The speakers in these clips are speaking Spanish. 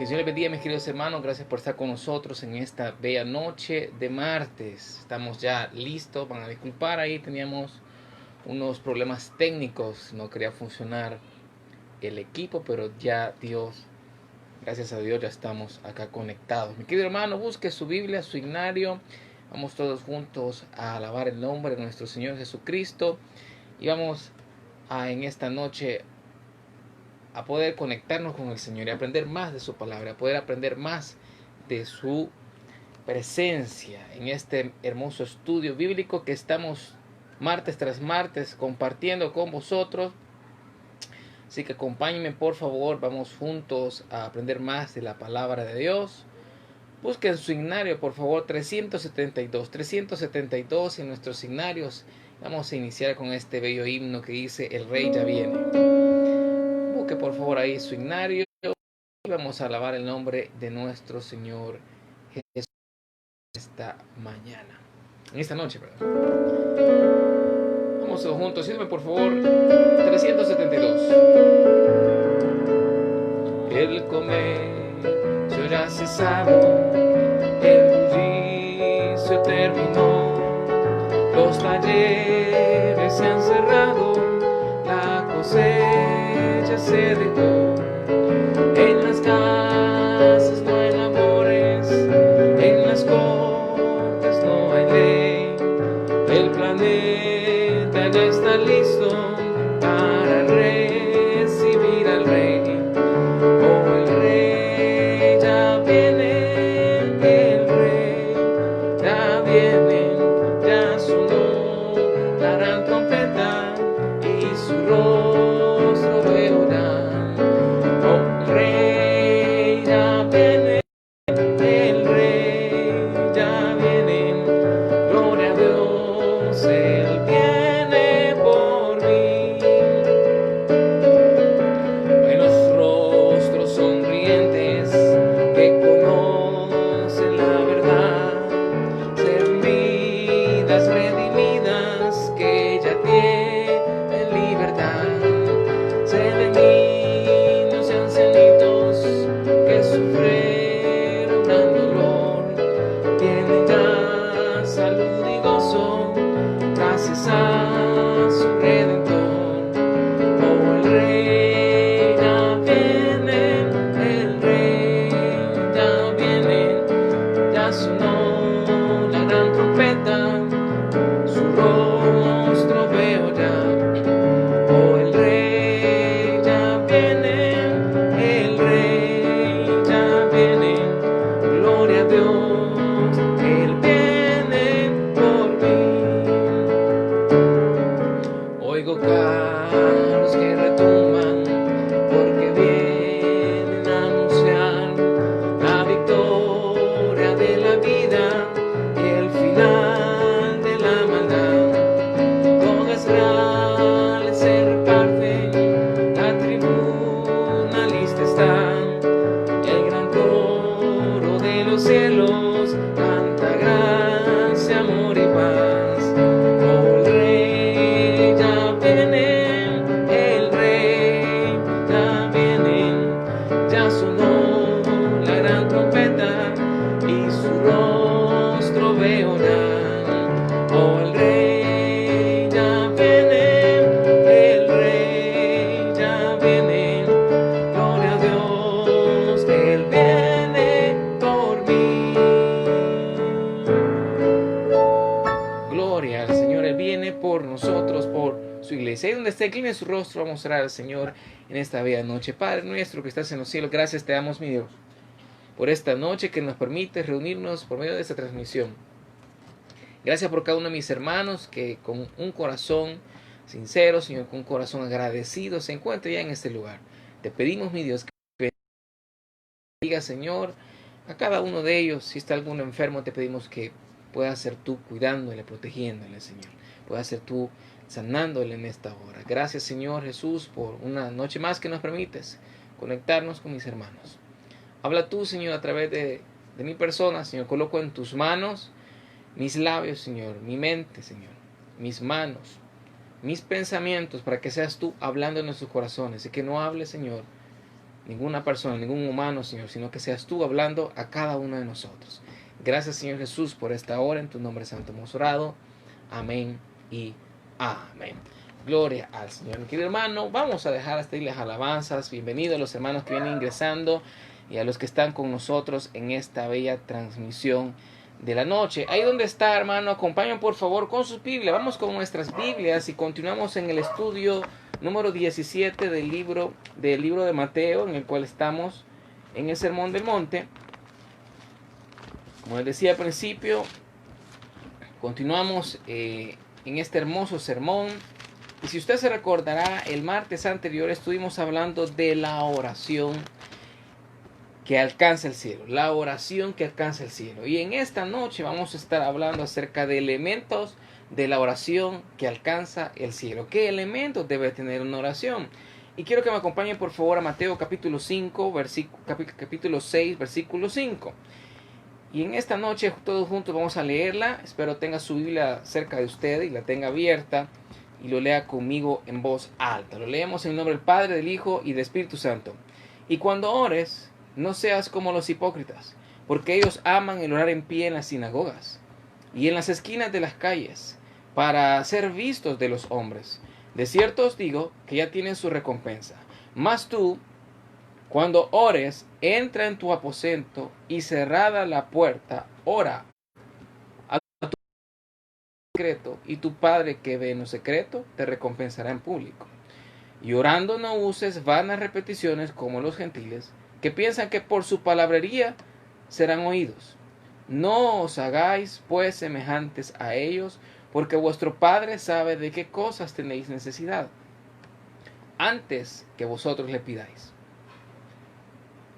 Que Dios les bendiga, mis queridos hermanos. Gracias por estar con nosotros en esta bella noche de martes. Estamos ya listos. Van a disculpar, ahí teníamos unos problemas técnicos. No quería funcionar el equipo, pero ya gracias a Dios, ya estamos acá conectados. Mi querido hermano, busque su Biblia, su ignario. Vamos todos juntos a alabar el nombre de nuestro Señor Jesucristo. Y vamos en esta noche a poder conectarnos con el Señor y aprender más de su palabra, a poder aprender más de su presencia en este hermoso estudio bíblico que estamos martes tras martes compartiendo con vosotros. Así que acompáñenme, por favor, vamos juntos a aprender más de la palabra de Dios. Busquen su signario, por favor, 372 en nuestros signarios. Vamos a iniciar con este bello himno que dice: El Rey ya viene. Busque por favor ahí su ignario y vamos a alabar el nombre de nuestro Señor Jesús esta mañana, en esta noche, perdón. Vamos todos juntos, sirve por favor 372. El comercio ya ha cesado, el bullicio terminó, los talleres se han cerrado, la cosecha se dejó. En las casas no hay labores, en las cortes no hay ley. El planeta ya está listo para recibir al Rey. Oh, el Rey ya viene, el Rey ya viene, ya sonó la gran trompeta y su rostro veo ya. Oh, el Rey ya viene, el Rey ya viene, gloria a Dios, Él viene por mí. Hay los rostros sonrientes que conocen la verdad, serán vidas redimidas que ya tienen libertad. Se ven niños y ancianitos que sufrieron gran dolor, tienen ya salud y gozo gracias a su Redentor. Oh, el Rey ya viene, el Rey ya viene, ya sonó la gran trompeta, su rostro veo ya. Oh, el Rey ya viene, el Rey ya viene, gloria a Dios, Él viene por mí. Oigo carros que retumban porque vienen a anunciar la victoria de la vida y el final de la maldad. Todas reales se reparten, la tribuna lista está, el gran coro de los cielos canta gracia, amor y paz. Oh, el Rey ya viene, Dios por su iglesia. Ahí donde esté, incline su rostro, vamos a orar al Señor en esta bella noche. Padre nuestro que estás en los cielos, gracias te damos, mi Dios, por esta noche que nos permite reunirnos por medio de esta transmisión. Gracias por cada uno de mis hermanos que con un corazón sincero, Señor, con un corazón agradecido, se encuentra ya en este lugar. Te pedimos, mi Dios, que diga, Señor, a cada uno de ellos, si está alguno enfermo, te pedimos que puedas ser tú cuidándole, protegiéndole, Señor. Puedas ser tú sanándole en esta hora. Gracias, Señor Jesús, por una noche más que nos permites conectarnos con mis hermanos. Habla tú, Señor, a través de mi persona, Señor. Coloco en tus manos mis labios, Señor, mi mente, Señor, mis manos, mis pensamientos, para que seas tú hablando en nuestros corazones y que no hable, Señor, ninguna persona, ningún humano, Señor, sino que seas tú hablando a cada uno de nosotros. Gracias, Señor Jesús, por esta hora. En tu nombre santo hemos orado. Amén y amén. Gloria al Señor. Mi querido hermano, vamos a dejar hasta ahí las alabanzas. Bienvenidos a los hermanos que vienen ingresando y a los que están con nosotros en esta bella transmisión de la noche. Ahí donde está, hermano, acompañen por favor con sus Biblias. Vamos con nuestras Biblias y continuamos en el estudio número 17 del libro de Mateo, en el cual estamos en el Sermón del Monte. Como les decía al principio, continuamos en este hermoso sermón. Y si usted se recordará, el martes anterior estuvimos hablando de la oración que alcanza el cielo, la oración que alcanza el cielo. Y en esta noche vamos a estar hablando acerca de elementos de la oración que alcanza el cielo. ¿Qué elementos debe tener una oración? Y quiero que me acompañen por favor a Mateo capítulo 5, capítulo 6, versículo 5. Y en esta noche todos juntos vamos a leerla. Espero tenga su Biblia cerca de usted y la tenga abierta y lo lea conmigo en voz alta. Lo leemos en el nombre del Padre, del Hijo y del Espíritu Santo. Y cuando ores, no seas como los hipócritas, porque ellos aman el orar en pie en las sinagogas y en las esquinas de las calles, para ser vistos de los hombres. De cierto os digo que ya tienen su recompensa. Mas tú, cuando ores, entra en tu aposento y cerrada la puerta, ora a tu secreto, y tu Padre que ve en lo secreto te recompensará en público. Y orando no uses vanas repeticiones como los gentiles, que piensan que por su palabrería serán oídos. No os hagáis pues semejantes a ellos, porque vuestro Padre sabe de qué cosas tenéis necesidad, antes que vosotros le pidáis.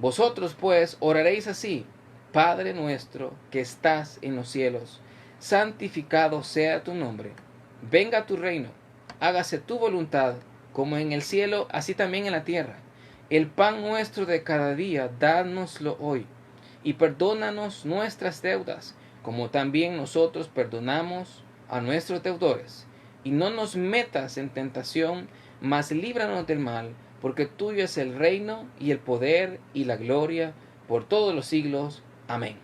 Vosotros pues oraréis así: Padre nuestro que estás en los cielos, santificado sea tu nombre. Venga tu reino, hágase tu voluntad, como en el cielo, así también en la tierra. El pan nuestro de cada día, dánoslo hoy, y perdónanos nuestras deudas, como también nosotros perdonamos a nuestros deudores. Y no nos metas en tentación, mas líbranos del mal, porque tuyo es el reino, y el poder, y la gloria, por todos los siglos. Amén.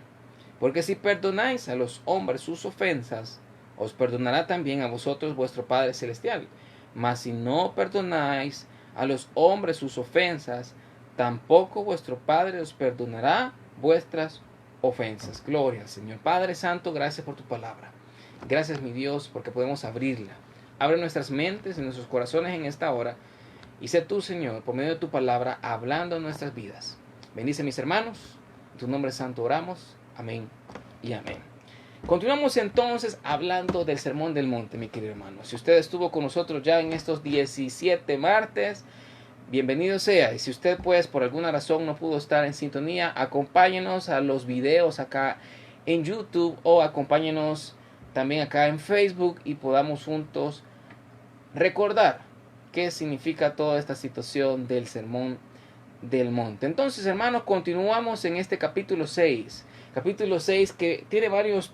Porque si perdonáis a los hombres sus ofensas, os perdonará también a vosotros vuestro Padre Celestial. Mas si no perdonáis a los hombres sus ofensas, tampoco vuestro Padre os perdonará vuestras ofensas. Gloria al Señor. Padre Santo, gracias por tu palabra. Gracias, mi Dios, porque podemos abrirla. Abre nuestras mentes y nuestros corazones en esta hora. Y sé tú, Señor, por medio de tu palabra, hablando en nuestras vidas. Bendice a mis hermanos. En tu nombre santo oramos. Amén y amén. Continuamos entonces hablando del Sermón del Monte, mi querido hermano. Si usted estuvo con nosotros ya en estos 17 martes, bienvenido sea. Y si usted pues por alguna razón no pudo estar en sintonía, acompáñenos a los videos acá en YouTube o acompáñenos también acá en Facebook y podamos juntos recordar qué significa toda esta situación del Sermón del Monte. Entonces, hermanos, continuamos en este capítulo 6. Capítulo 6 que tiene varios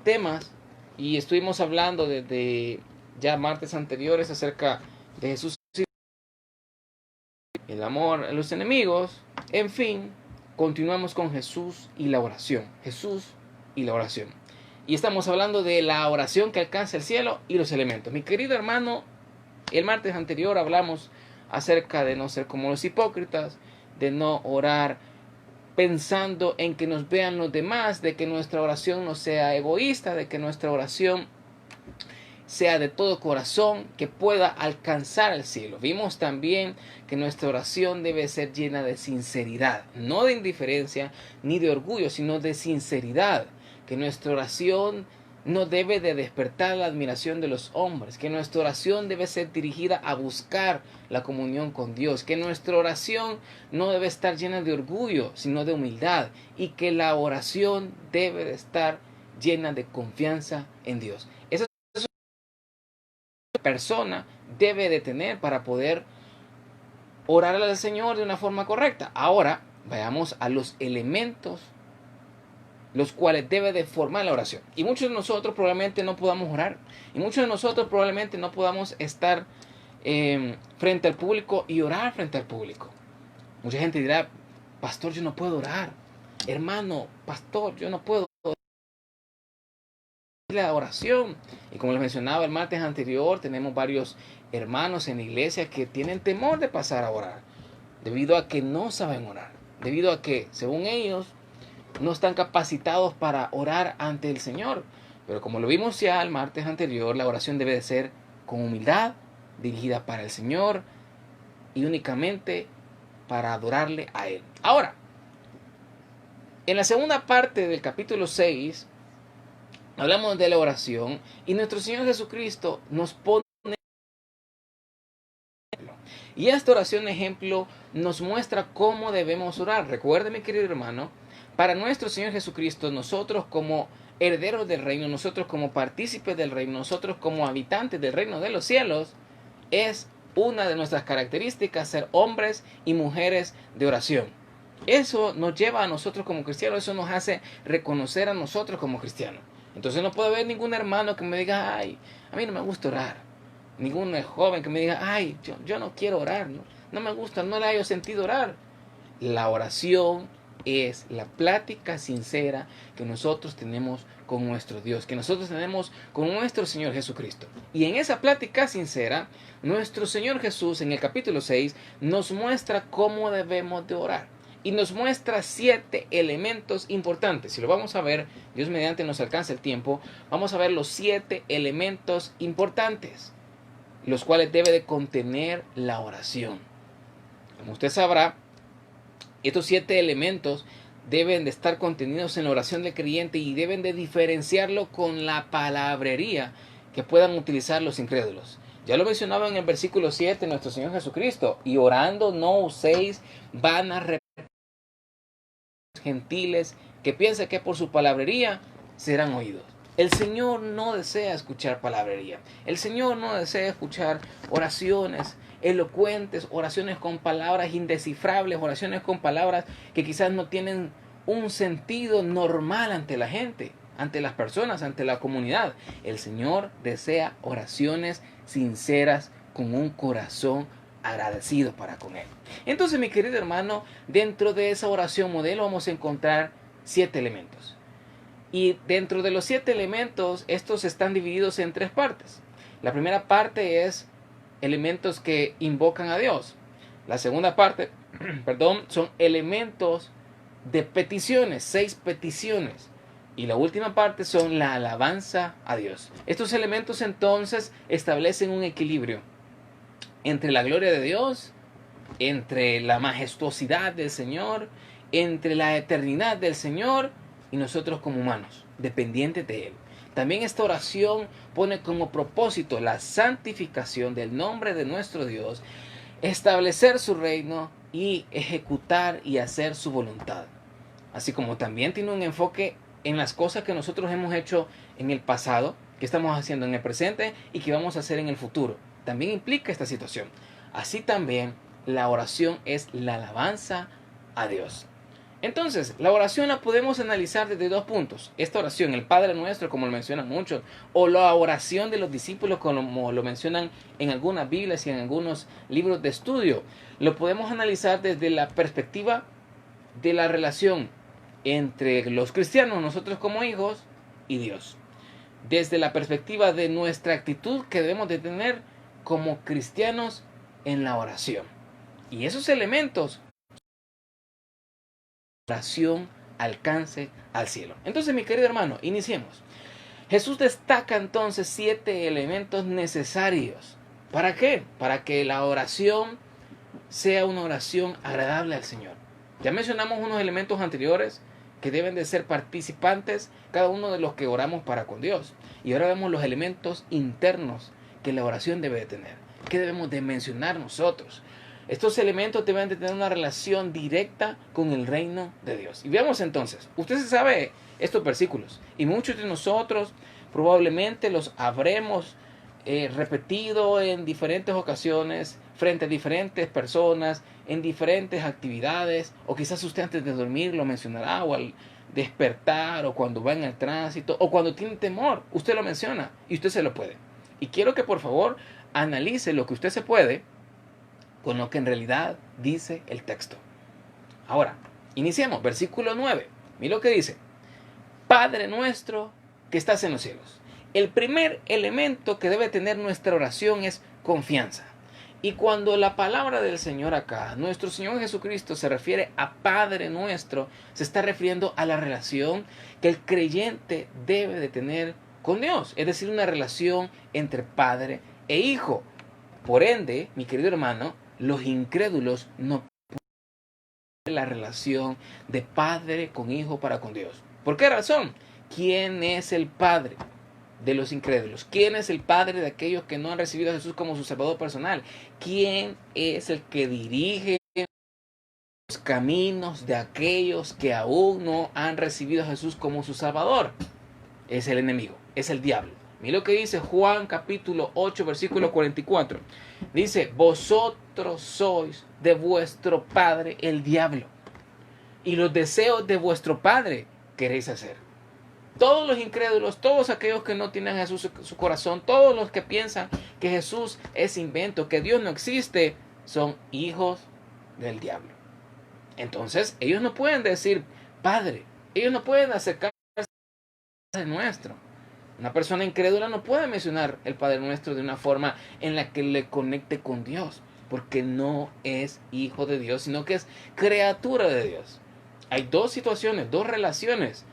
temas y estuvimos hablando desde ya martes anteriores acerca de Jesús, el amor a los enemigos. En fin, continuamos con Jesús y la oración. Jesús y la oración. Y estamos hablando de la oración que alcanza el cielo y los elementos. Mi querido hermano, el martes anterior hablamos acerca de no ser como los hipócritas, de no orar pensando en que nos vean los demás, de que nuestra oración no sea egoísta, de que nuestra oración sea de todo corazón, que pueda alcanzar el cielo. Vimos también que nuestra oración debe ser llena de sinceridad, no de indiferencia ni de orgullo, sino de sinceridad. Que nuestra oración no debe de despertar la admiración de los hombres, que nuestra oración debe ser dirigida a buscar la comunión con Dios, que nuestra oración no debe estar llena de orgullo, sino de humildad, y que la oración debe de estar llena de confianza en Dios. Esa persona debe de tener para poder orar al Señor de una forma correcta. Ahora, vayamos a los elementos los cuales debe de formar la oración. Y muchos de nosotros probablemente no podamos orar. Y muchos de nosotros probablemente no podamos estar frente al público y orar frente al público. Mucha gente dirá, pastor, yo no puedo orar. Hermano, pastor, yo no puedo orar. La oración. Y como les mencionaba el martes anterior, tenemos varios hermanos en la iglesia que tienen temor de pasar a orar. Debido a que no saben orar. Debido a que, según ellos, no están capacitados para orar ante el Señor. Pero como lo vimos ya el martes anterior, la oración debe de ser con humildad, dirigida para el Señor y únicamente para adorarle a Él. Ahora, en la segunda parte del capítulo 6, hablamos de la oración y nuestro Señor Jesucristo nos pone y esta oración ejemplo nos muestra cómo debemos orar. Recuerde, mi querido hermano, para nuestro Señor Jesucristo, nosotros como herederos del reino, nosotros como partícipes del reino, nosotros como habitantes del reino de los cielos, es una de nuestras características ser hombres y mujeres de oración. Eso nos lleva a nosotros como cristianos, eso nos hace reconocer a nosotros como cristianos. Entonces no puede haber ningún hermano que me diga, ay, a mí no me gusta orar. Ningún joven que me diga, ay, yo no quiero orar, no me gusta, no le hallo sentido orar. La oración es la plática sincera que nosotros tenemos con nuestro Dios, que nosotros tenemos con nuestro Señor Jesucristo. Y en esa plática sincera, nuestro Señor Jesús en el capítulo 6 nos muestra cómo debemos de orar. Y nos muestra 7 elementos importantes. Si lo vamos a ver, Dios mediante nos alcanza el tiempo, vamos a ver los 7 elementos importantes, los cuales debe de contener la oración. Como usted sabrá, estos 7 elementos deben de estar contenidos en la oración del creyente y deben de diferenciarlo con la palabrería que puedan utilizar los incrédulos. Ya lo mencionaba en el versículo 7 nuestro Señor Jesucristo, y orando no uséis vanas repeticiones gentiles que piensan que por su palabrería serán oídos. El Señor no desea escuchar palabrería. El Señor no desea escuchar oraciones elocuentes, oraciones con palabras indescifrables, oraciones con palabras que quizás no tienen un sentido normal ante la gente, ante las personas, ante la comunidad. El Señor desea oraciones sinceras con un corazón agradecido para con Él. Entonces, mi querido hermano, dentro de esa oración modelo vamos a encontrar 7 elementos. Y dentro de los 7 elementos, estos están divididos en 3 partes. La primera parte es elementos que invocan a Dios. La segunda parte, son elementos de peticiones, 6 peticiones. Y la última parte son la alabanza a Dios. Estos elementos entonces establecen un equilibrio entre la gloria de Dios, entre la majestuosidad del Señor, entre la eternidad del Señor y nosotros como humanos, dependientes de Él. También esta oración pone como propósito la santificación del nombre de nuestro Dios, establecer su reino y ejecutar y hacer su voluntad. Así como también tiene un enfoque en las cosas que nosotros hemos hecho en el pasado, que estamos haciendo en el presente y que vamos a hacer en el futuro. También implica esta situación. Así también la oración es la alabanza a Dios. Entonces, la oración la podemos analizar desde 2 puntos. Esta oración, el Padre Nuestro, como lo mencionan muchos, o la oración de los discípulos, como lo mencionan en algunas Biblias y en algunos libros de estudio, lo podemos analizar desde la perspectiva de la relación entre los cristianos, nosotros como hijos, y Dios. Desde la perspectiva de nuestra actitud que debemos de tener como cristianos en la oración. Y esos elementos, oración alcance al cielo. Entonces, mi querido hermano, iniciemos. Jesús destaca entonces 7 elementos necesarios. ¿Para qué? Para que la oración sea una oración agradable al Señor. Ya mencionamos unos elementos anteriores que deben de ser participantes cada uno de los que oramos para con Dios. Y ahora vemos los elementos internos que la oración debe de tener. ¿Qué debemos de mencionar nosotros? Estos elementos deben de tener una relación directa con el reino de Dios. Y veamos entonces, usted se sabe estos versículos y muchos de nosotros probablemente los habremos repetido en diferentes ocasiones frente a diferentes personas, en diferentes actividades, o quizás usted antes de dormir lo mencionará, o al despertar, o cuando va en el tránsito, o cuando tiene temor, usted lo menciona y usted se lo puede. Y quiero que por favor analice lo que usted se puede con lo que en realidad dice el texto. Ahora, iniciemos, versículo 9. Mira lo que dice: Padre nuestro que estás en los cielos. El primer elemento que debe tener nuestra oración es confianza. Y cuando la palabra del Señor acá, nuestro Señor Jesucristo, se refiere a Padre nuestro, se está refiriendo a la relación que el creyente debe de tener con Dios. Es decir, una relación entre padre e hijo. Por ende, mi querido hermano, los incrédulos no pueden tener la relación de padre con hijo para con Dios. ¿Por qué razón? ¿Quién es el padre de los incrédulos? ¿Quién es el padre de aquellos que no han recibido a Jesús como su salvador personal? ¿Quién es el que dirige los caminos de aquellos que aún no han recibido a Jesús como su salvador? Es el enemigo, es el diablo. Mira lo que dice Juan capítulo 8 versículo 44. Dice: vosotros sois de vuestro padre el diablo, y los deseos de vuestro padre queréis hacer. Todos los incrédulos, todos aquellos que no tienen a Jesús en su corazón, todos los que piensan que Jesús es invento, que Dios no existe, son hijos del diablo. Entonces, ellos no pueden decir Padre, ellos no pueden acercarse al Padre Nuestro. Una persona incrédula no puede mencionar el Padre Nuestro de una forma en la que le conecte con Dios, porque no es hijo de Dios, sino que es criatura de Dios. Hay dos situaciones, dos relaciones.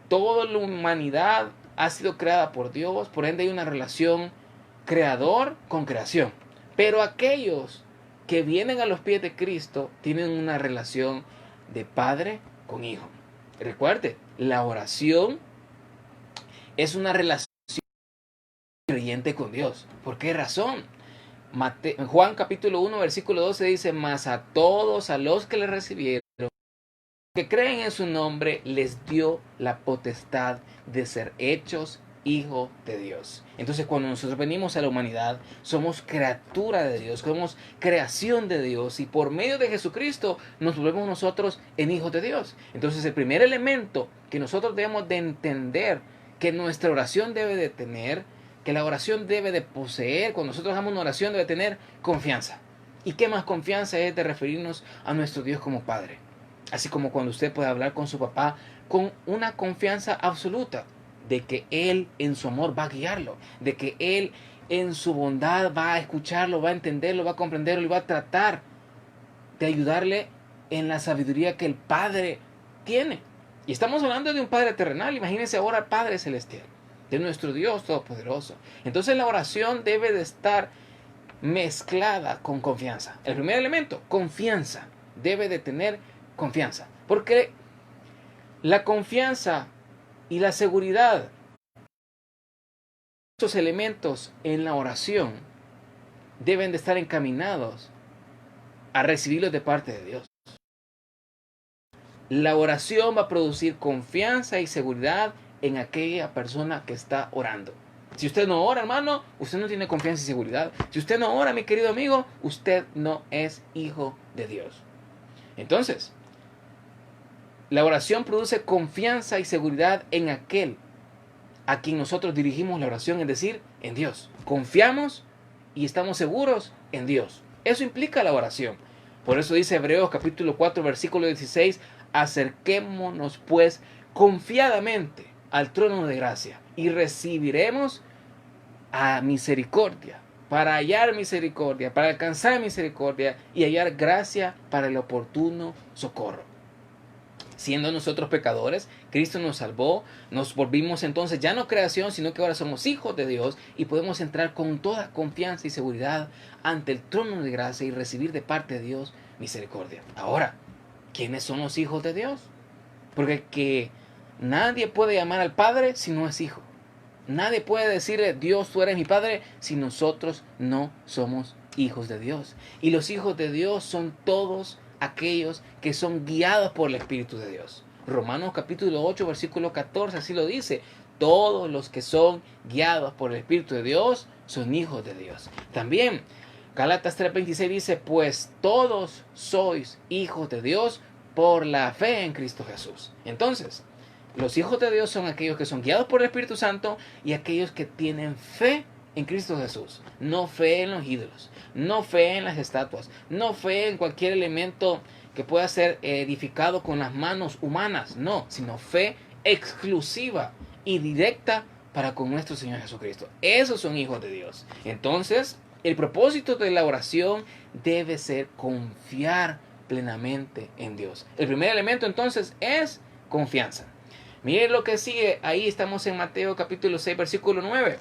Toda la humanidad ha sido creada por Dios, por ende hay una relación creador con creación. Pero aquellos que vienen a los pies de Cristo tienen una relación de padre con hijo. Recuerde, la oración es una relación creyente con Dios. ¿Por qué razón? Juan capítulo 1 versículo 12 dice: mas a todos a los que le recibieron, que creen en su nombre, les dio la potestad de ser hechos hijos de Dios. Entonces, cuando nosotros venimos a la humanidad, somos criatura de Dios, somos creación de Dios, y por medio de Jesucristo nos volvemos nosotros en hijos de Dios. Entonces, el primer elemento que nosotros debemos de entender que nuestra oración debe de tener, que la oración debe de poseer, cuando nosotros hagamos una oración debe tener confianza. ¿Y qué más confianza es de referirnos a nuestro Dios como Padre? Así como cuando usted puede hablar con su papá con una confianza absoluta de que Él en su amor va a guiarlo, de que Él en su bondad va a escucharlo, va a entenderlo, va a comprenderlo y va a tratar de ayudarle en la sabiduría que el Padre tiene. Y estamos hablando de un Padre terrenal, imagínense ahora al Padre celestial, de nuestro Dios todopoderoso. Entonces la oración debe de estar mezclada con confianza. El primer elemento, confianza, debe de tener confianza, porque la confianza y la seguridad, estos elementos en la oración deben de estar encaminados a recibirlos de parte de Dios. La oración va a producir confianza y seguridad en aquella persona que está orando. Si usted no ora, hermano, usted no tiene confianza y seguridad. Si usted no ora, mi querido amigo, usted no es hijo de Dios. Entonces, la oración produce confianza y seguridad en aquel a quien nosotros dirigimos la oración, es decir, en Dios. Confiamos y estamos seguros en Dios. Eso implica la oración. Por eso dice Hebreos capítulo 4 versículo 16: acerquémonos pues confiadamente al trono de gracia y recibiremos a misericordia, para hallar misericordia, para alcanzar misericordia y hallar gracia para el oportuno socorro. Siendo nosotros pecadores, Cristo nos salvó, nos volvimos entonces ya no creación, sino que ahora somos hijos de Dios y podemos entrar con toda confianza y seguridad ante el trono de gracia y recibir de parte de Dios misericordia. Ahora, ¿quiénes son los hijos de Dios? Porque que nadie puede llamar al Padre si no es hijo. Nadie puede decirle, Dios, tú eres mi Padre, si nosotros no somos hijos de Dios. Y los hijos de Dios son todos aquellos que son guiados por el Espíritu de Dios. Romanos capítulo 8, versículo 14, así lo dice. Todos los que son guiados por el Espíritu de Dios son hijos de Dios. También Gálatas 3:26 dice, pues todos sois hijos de Dios por la fe en Cristo Jesús. Entonces, los hijos de Dios son aquellos que son guiados por el Espíritu Santo y aquellos que tienen fe en Cristo Jesús. No fe en los ídolos, no fe en las estatuas, no fe en cualquier elemento que pueda ser edificado con las manos humanas, no, sino fe exclusiva y directa para con nuestro Señor Jesucristo. Esos son hijos de Dios. Entonces, el propósito de la oración debe ser confiar plenamente en Dios. El primer elemento entonces es confianza. Miren lo que sigue, ahí estamos en Mateo capítulo 6, versículo 9.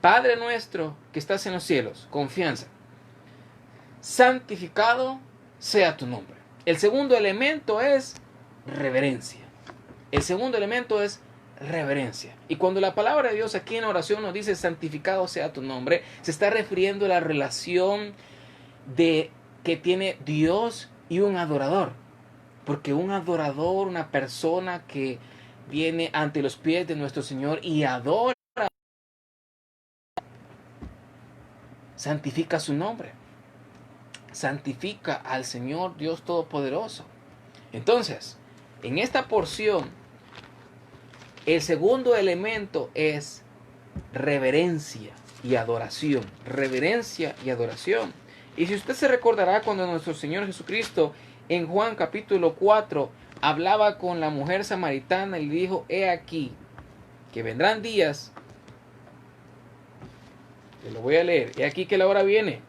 Padre nuestro que estás en los cielos, confianza. Santificado sea tu nombre. El segundo elemento es reverencia. El segundo elemento es reverencia. Y cuando la palabra de Dios aquí en oración nos dice santificado sea tu nombre, se está refiriendo a la relación que tiene Dios y un adorador. Porque un adorador, una persona que viene ante los pies de nuestro Señor y adora, santifica su nombre, santifica al Señor Dios Todopoderoso. Entonces, en esta porción, el segundo elemento es reverencia y adoración. Reverencia y adoración. Y si usted se recordará cuando nuestro Señor Jesucristo en Juan capítulo 4 hablaba con la mujer samaritana y le dijo, he aquí, que vendrán días, que lo voy a leer, he aquí que la hora viene,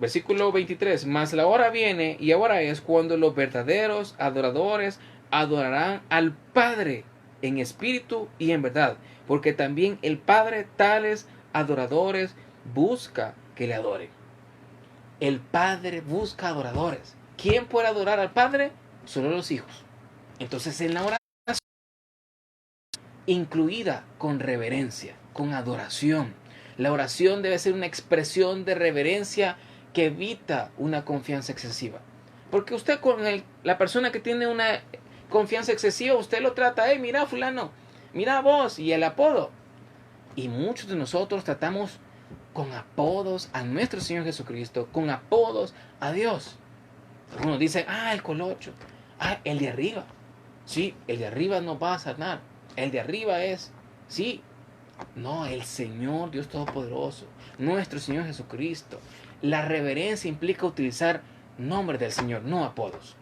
versículo 23, mas la hora viene y ahora es cuando los verdaderos adoradores adorarán al Padre en espíritu y en verdad, porque también el Padre tales adoradores busca que le adoren. El Padre busca adoradores. ¿Quién puede adorar al Padre? Solo los hijos. Entonces en la oración, incluida con reverencia, con adoración. La oración debe ser una expresión de reverencia que evita una confianza excesiva. Porque usted con la persona que tiene una confianza excesiva, usted lo trata, mira fulano, mira vos, y el apodo. Y muchos de nosotros tratamos con apodos a nuestro Señor Jesucristo, con apodos a Dios. Algunos dicen, el colocho, el de arriba. Sí, el de arriba no va a sanar. El de arriba es, sí, no, el Señor Dios Todopoderoso, nuestro Señor Jesucristo. La reverencia implica utilizar nombres del Señor, no apodos.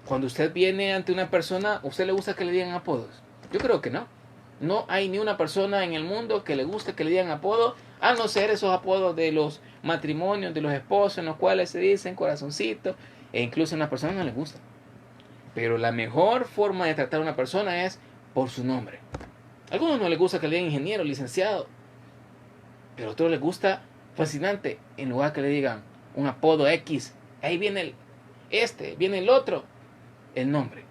Cuando usted viene ante una persona, ¿a usted le gusta que le digan apodos? Yo creo que no. No hay ni una persona en el mundo que le guste que le digan apodos, a no ser esos apodos de los matrimonios, de los esposos, en los cuales se dicen corazoncito, e incluso a una persona no le gusta. Pero la mejor forma de tratar a una persona es por su nombre. A algunos no les gusta que le digan ingeniero, licenciado, pero a otros les gusta, fascinante, en lugar que le digan un apodo X, ahí viene viene el otro, el nombre.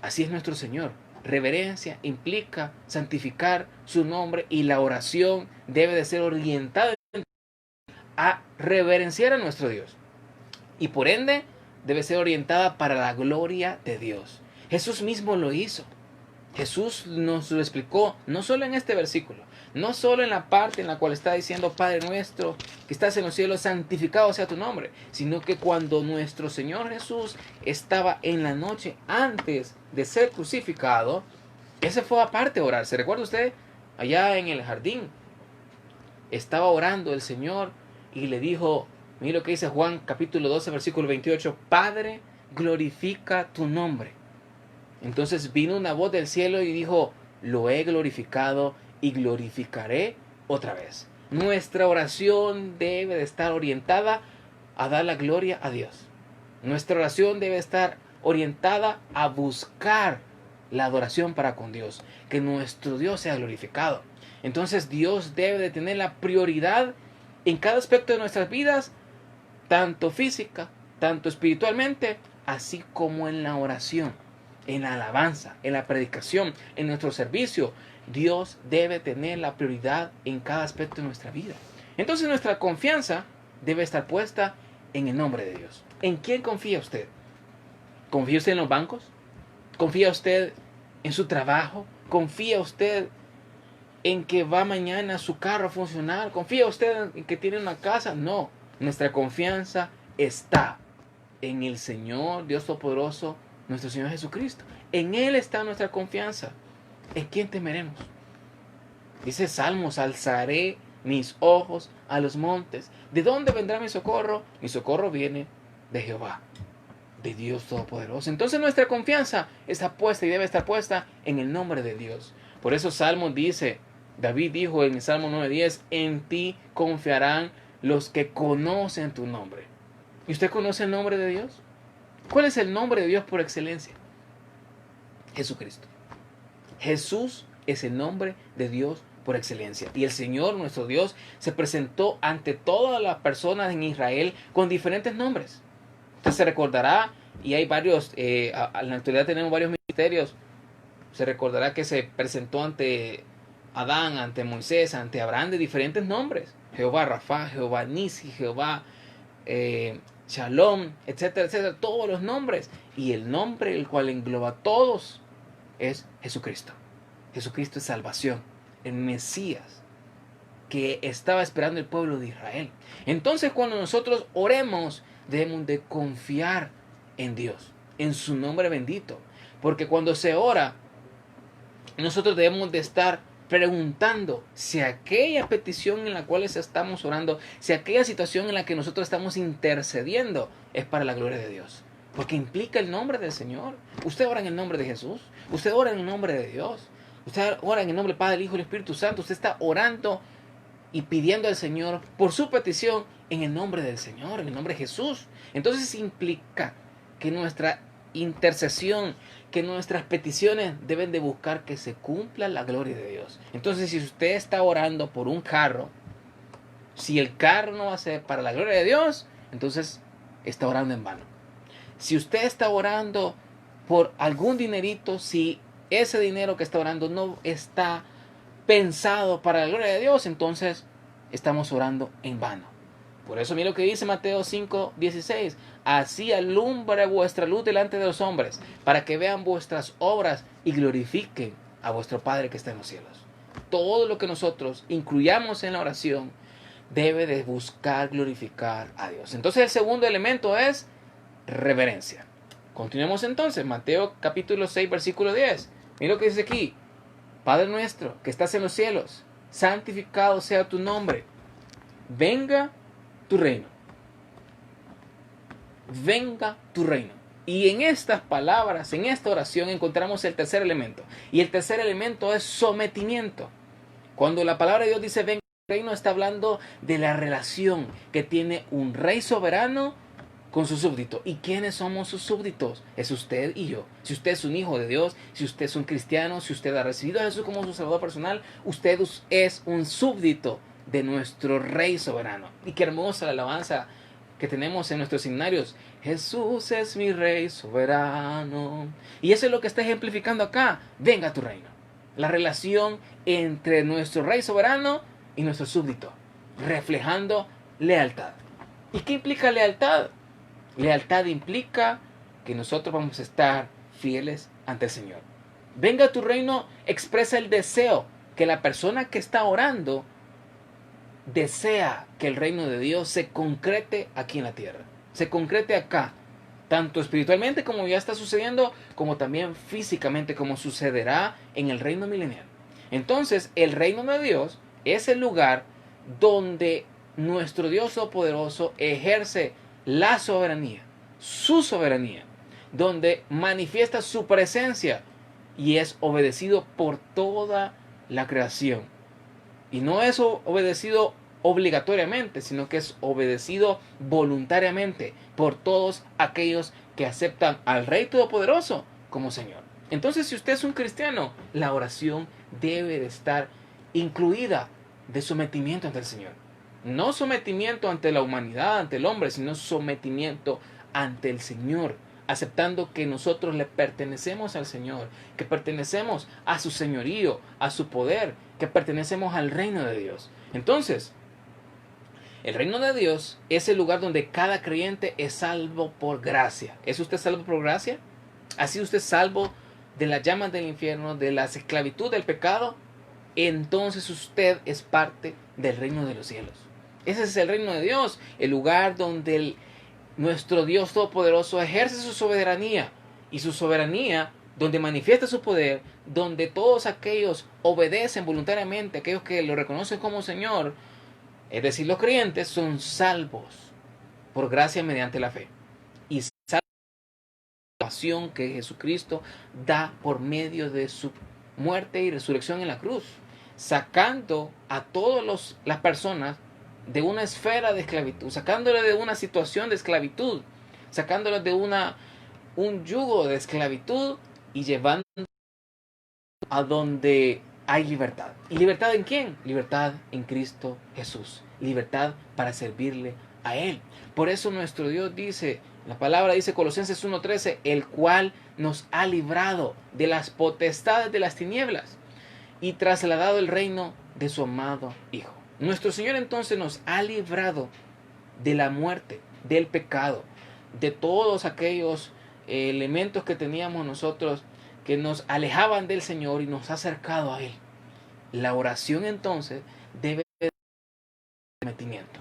Así es nuestro Señor. Reverencia implica santificar su nombre y la oración debe de ser orientada a reverenciar a nuestro Dios. Y por ende debe ser orientada para la gloria de Dios. Jesús mismo lo hizo. Jesús nos lo explicó, no solo en este versículo, no solo en la parte en la cual está diciendo Padre nuestro que estás en los cielos, santificado sea tu nombre, sino que cuando nuestro Señor Jesús estaba en la noche antes de ser crucificado, ese fue aparte a orar. ¿Se recuerda usted? Allá en el jardín estaba orando el Señor y le dijo, mira lo que dice Juan capítulo 12 versículo 28, Padre, glorifica tu nombre. Entonces vino una voz del cielo y dijo, lo he glorificado y glorificaré otra vez. Nuestra oración debe de estar orientada a dar la gloria a Dios. Nuestra oración debe estar orientada a buscar la adoración para con Dios, que nuestro Dios sea glorificado. Entonces Dios debe de tener la prioridad en cada aspecto de nuestras vidas, tanto física, tanto espiritualmente, así como en la oración, en la alabanza, en la predicación, en nuestro servicio. Dios debe tener la prioridad en cada aspecto de nuestra vida. Entonces nuestra confianza debe estar puesta en el nombre de Dios. ¿En quién confía usted? ¿Confía usted en los bancos? ¿Confía usted en su trabajo? ¿Confía usted en que va mañana su carro a funcionar? ¿Confía usted en que tiene una casa? No. Nuestra confianza está en el Señor, Dios Todopoderoso, nuestro Señor Jesucristo. En Él está nuestra confianza. ¿En quién temeremos? Dice Salmos, alzaré mis ojos a los montes. ¿De dónde vendrá mi socorro? Mi socorro viene de Jehová, de Dios Todopoderoso. Entonces nuestra confianza está puesta y debe estar puesta en el nombre de Dios. Por eso Salmos dice, David dijo en el Salmo 9:10, en ti confiarán los que conocen tu nombre. ¿Y usted conoce el nombre de Dios? ¿Cuál es el nombre de Dios por excelencia? Jesucristo. Jesús es el nombre de Dios por excelencia. Y el Señor, nuestro Dios, se presentó ante todas las personas en Israel con diferentes nombres. Usted se recordará, y hay varios, en la actualidad tenemos varios ministerios. Se recordará que se presentó ante Adán, ante Moisés, ante Abraham de diferentes nombres. Jehová Rafa, Jehová Nisi, Jehová Shalom, etcétera, etcétera. Todos los nombres. Y el nombre el cual engloba a todos es Jesucristo. Jesucristo es salvación, el Mesías que estaba esperando el pueblo de Israel. Entonces cuando nosotros oremos, debemos de confiar en Dios, en su nombre bendito. Porque cuando se ora, nosotros debemos de estar preguntando si aquella petición en la cual estamos orando, si aquella situación en la que nosotros estamos intercediendo es para la gloria de Dios. Porque implica el nombre del Señor. Usted ora en el nombre de Jesús. Usted ora en el nombre de Dios. Usted ora en el nombre del Padre, el Hijo y el Espíritu Santo. Usted está orando y pidiendo al Señor por su petición en el nombre del Señor, en el nombre de Jesús. Entonces implica que nuestra intercesión, que nuestras peticiones deben de buscar que se cumpla la gloria de Dios. Entonces si usted está orando por un carro, si el carro no va a ser para la gloria de Dios, entonces está orando en vano. Si usted está orando por algún dinerito, si ese dinero que está orando no está pensado para la gloria de Dios, entonces estamos orando en vano. Por eso mira lo que dice Mateo 5:16. Así alumbre vuestra luz delante de los hombres, para que vean vuestras obras y glorifiquen a vuestro Padre que está en los cielos. Todo lo que nosotros incluyamos en la oración debe de buscar glorificar a Dios. Entonces el segundo elemento es reverencia. Continuemos entonces, Mateo capítulo 6, versículo 10. Mira lo que dice aquí. Padre nuestro que estás en los cielos, santificado sea tu nombre. Venga tu reino. Venga tu reino. Y en estas palabras, en esta oración, encontramos el tercer elemento. Y el tercer elemento es sometimiento. Cuando la palabra de Dios dice venga tu reino, está hablando de la relación que tiene un rey soberano con su súbdito. ¿Y quiénes somos sus súbditos? Es usted y yo. Si usted es un hijo de Dios, si usted es un cristiano, si usted ha recibido a Jesús como su salvador personal, usted es un súbdito de nuestro Rey soberano. Y qué hermosa la alabanza que tenemos en nuestros himnarios. Jesús es mi Rey soberano. Y eso es lo que está ejemplificando acá. Venga tu reino. La relación entre nuestro Rey soberano y nuestro súbdito, reflejando lealtad. ¿Y qué implica lealtad? Lealtad implica que nosotros vamos a estar fieles ante el Señor. Venga tu reino expresa el deseo que la persona que está orando desea que el reino de Dios se concrete aquí en la tierra. Se concrete acá, tanto espiritualmente como ya está sucediendo, como también físicamente como sucederá en el reino milenial. Entonces el reino de Dios es el lugar donde nuestro Dios Todopoderoso ejerce la soberanía, su soberanía, donde manifiesta su presencia y es obedecido por toda la creación. Y no es obedecido obligatoriamente, sino que es obedecido voluntariamente por todos aquellos que aceptan al Rey Todopoderoso como Señor. Entonces, si usted es un cristiano, la oración debe de estar incluida de sometimiento ante el Señor. No sometimiento ante la humanidad, ante el hombre, sino sometimiento ante el Señor, aceptando que nosotros le pertenecemos al Señor, que pertenecemos a su señorío, a su poder, que pertenecemos al reino de Dios. Entonces, el reino de Dios es el lugar donde cada creyente es salvo por gracia. ¿Es usted salvo por gracia? ¿Así usted es salvo de las llamas del infierno, de la esclavitud del pecado? Entonces usted es parte del reino de los cielos. Ese es el reino de Dios, el lugar donde nuestro Dios Todopoderoso ejerce su soberanía, y su soberanía donde manifiesta su poder, donde todos aquellos obedecen voluntariamente, aquellos que lo reconocen como Señor, es decir, los creyentes, son salvos por gracia mediante la fe. Y salvos por la salvación que Jesucristo da por medio de su muerte y resurrección en la cruz, sacando a todas las personas de una esfera de esclavitud, sacándoles de una situación de esclavitud, sacándoles de un yugo de esclavitud y llevando a donde hay libertad. ¿Y libertad en quién? Libertad en Cristo Jesús. Libertad para servirle a Él. Por eso nuestro Dios dice, la palabra dice Colosenses 1:13, el cual nos ha librado de las potestades de las tinieblas y trasladado el reino de su amado Hijo. Nuestro Señor entonces nos ha librado de la muerte, del pecado, de todos aquellos elementos que teníamos nosotros que nos alejaban del Señor y nos ha acercado a Él. La oración entonces debe de sometimiento.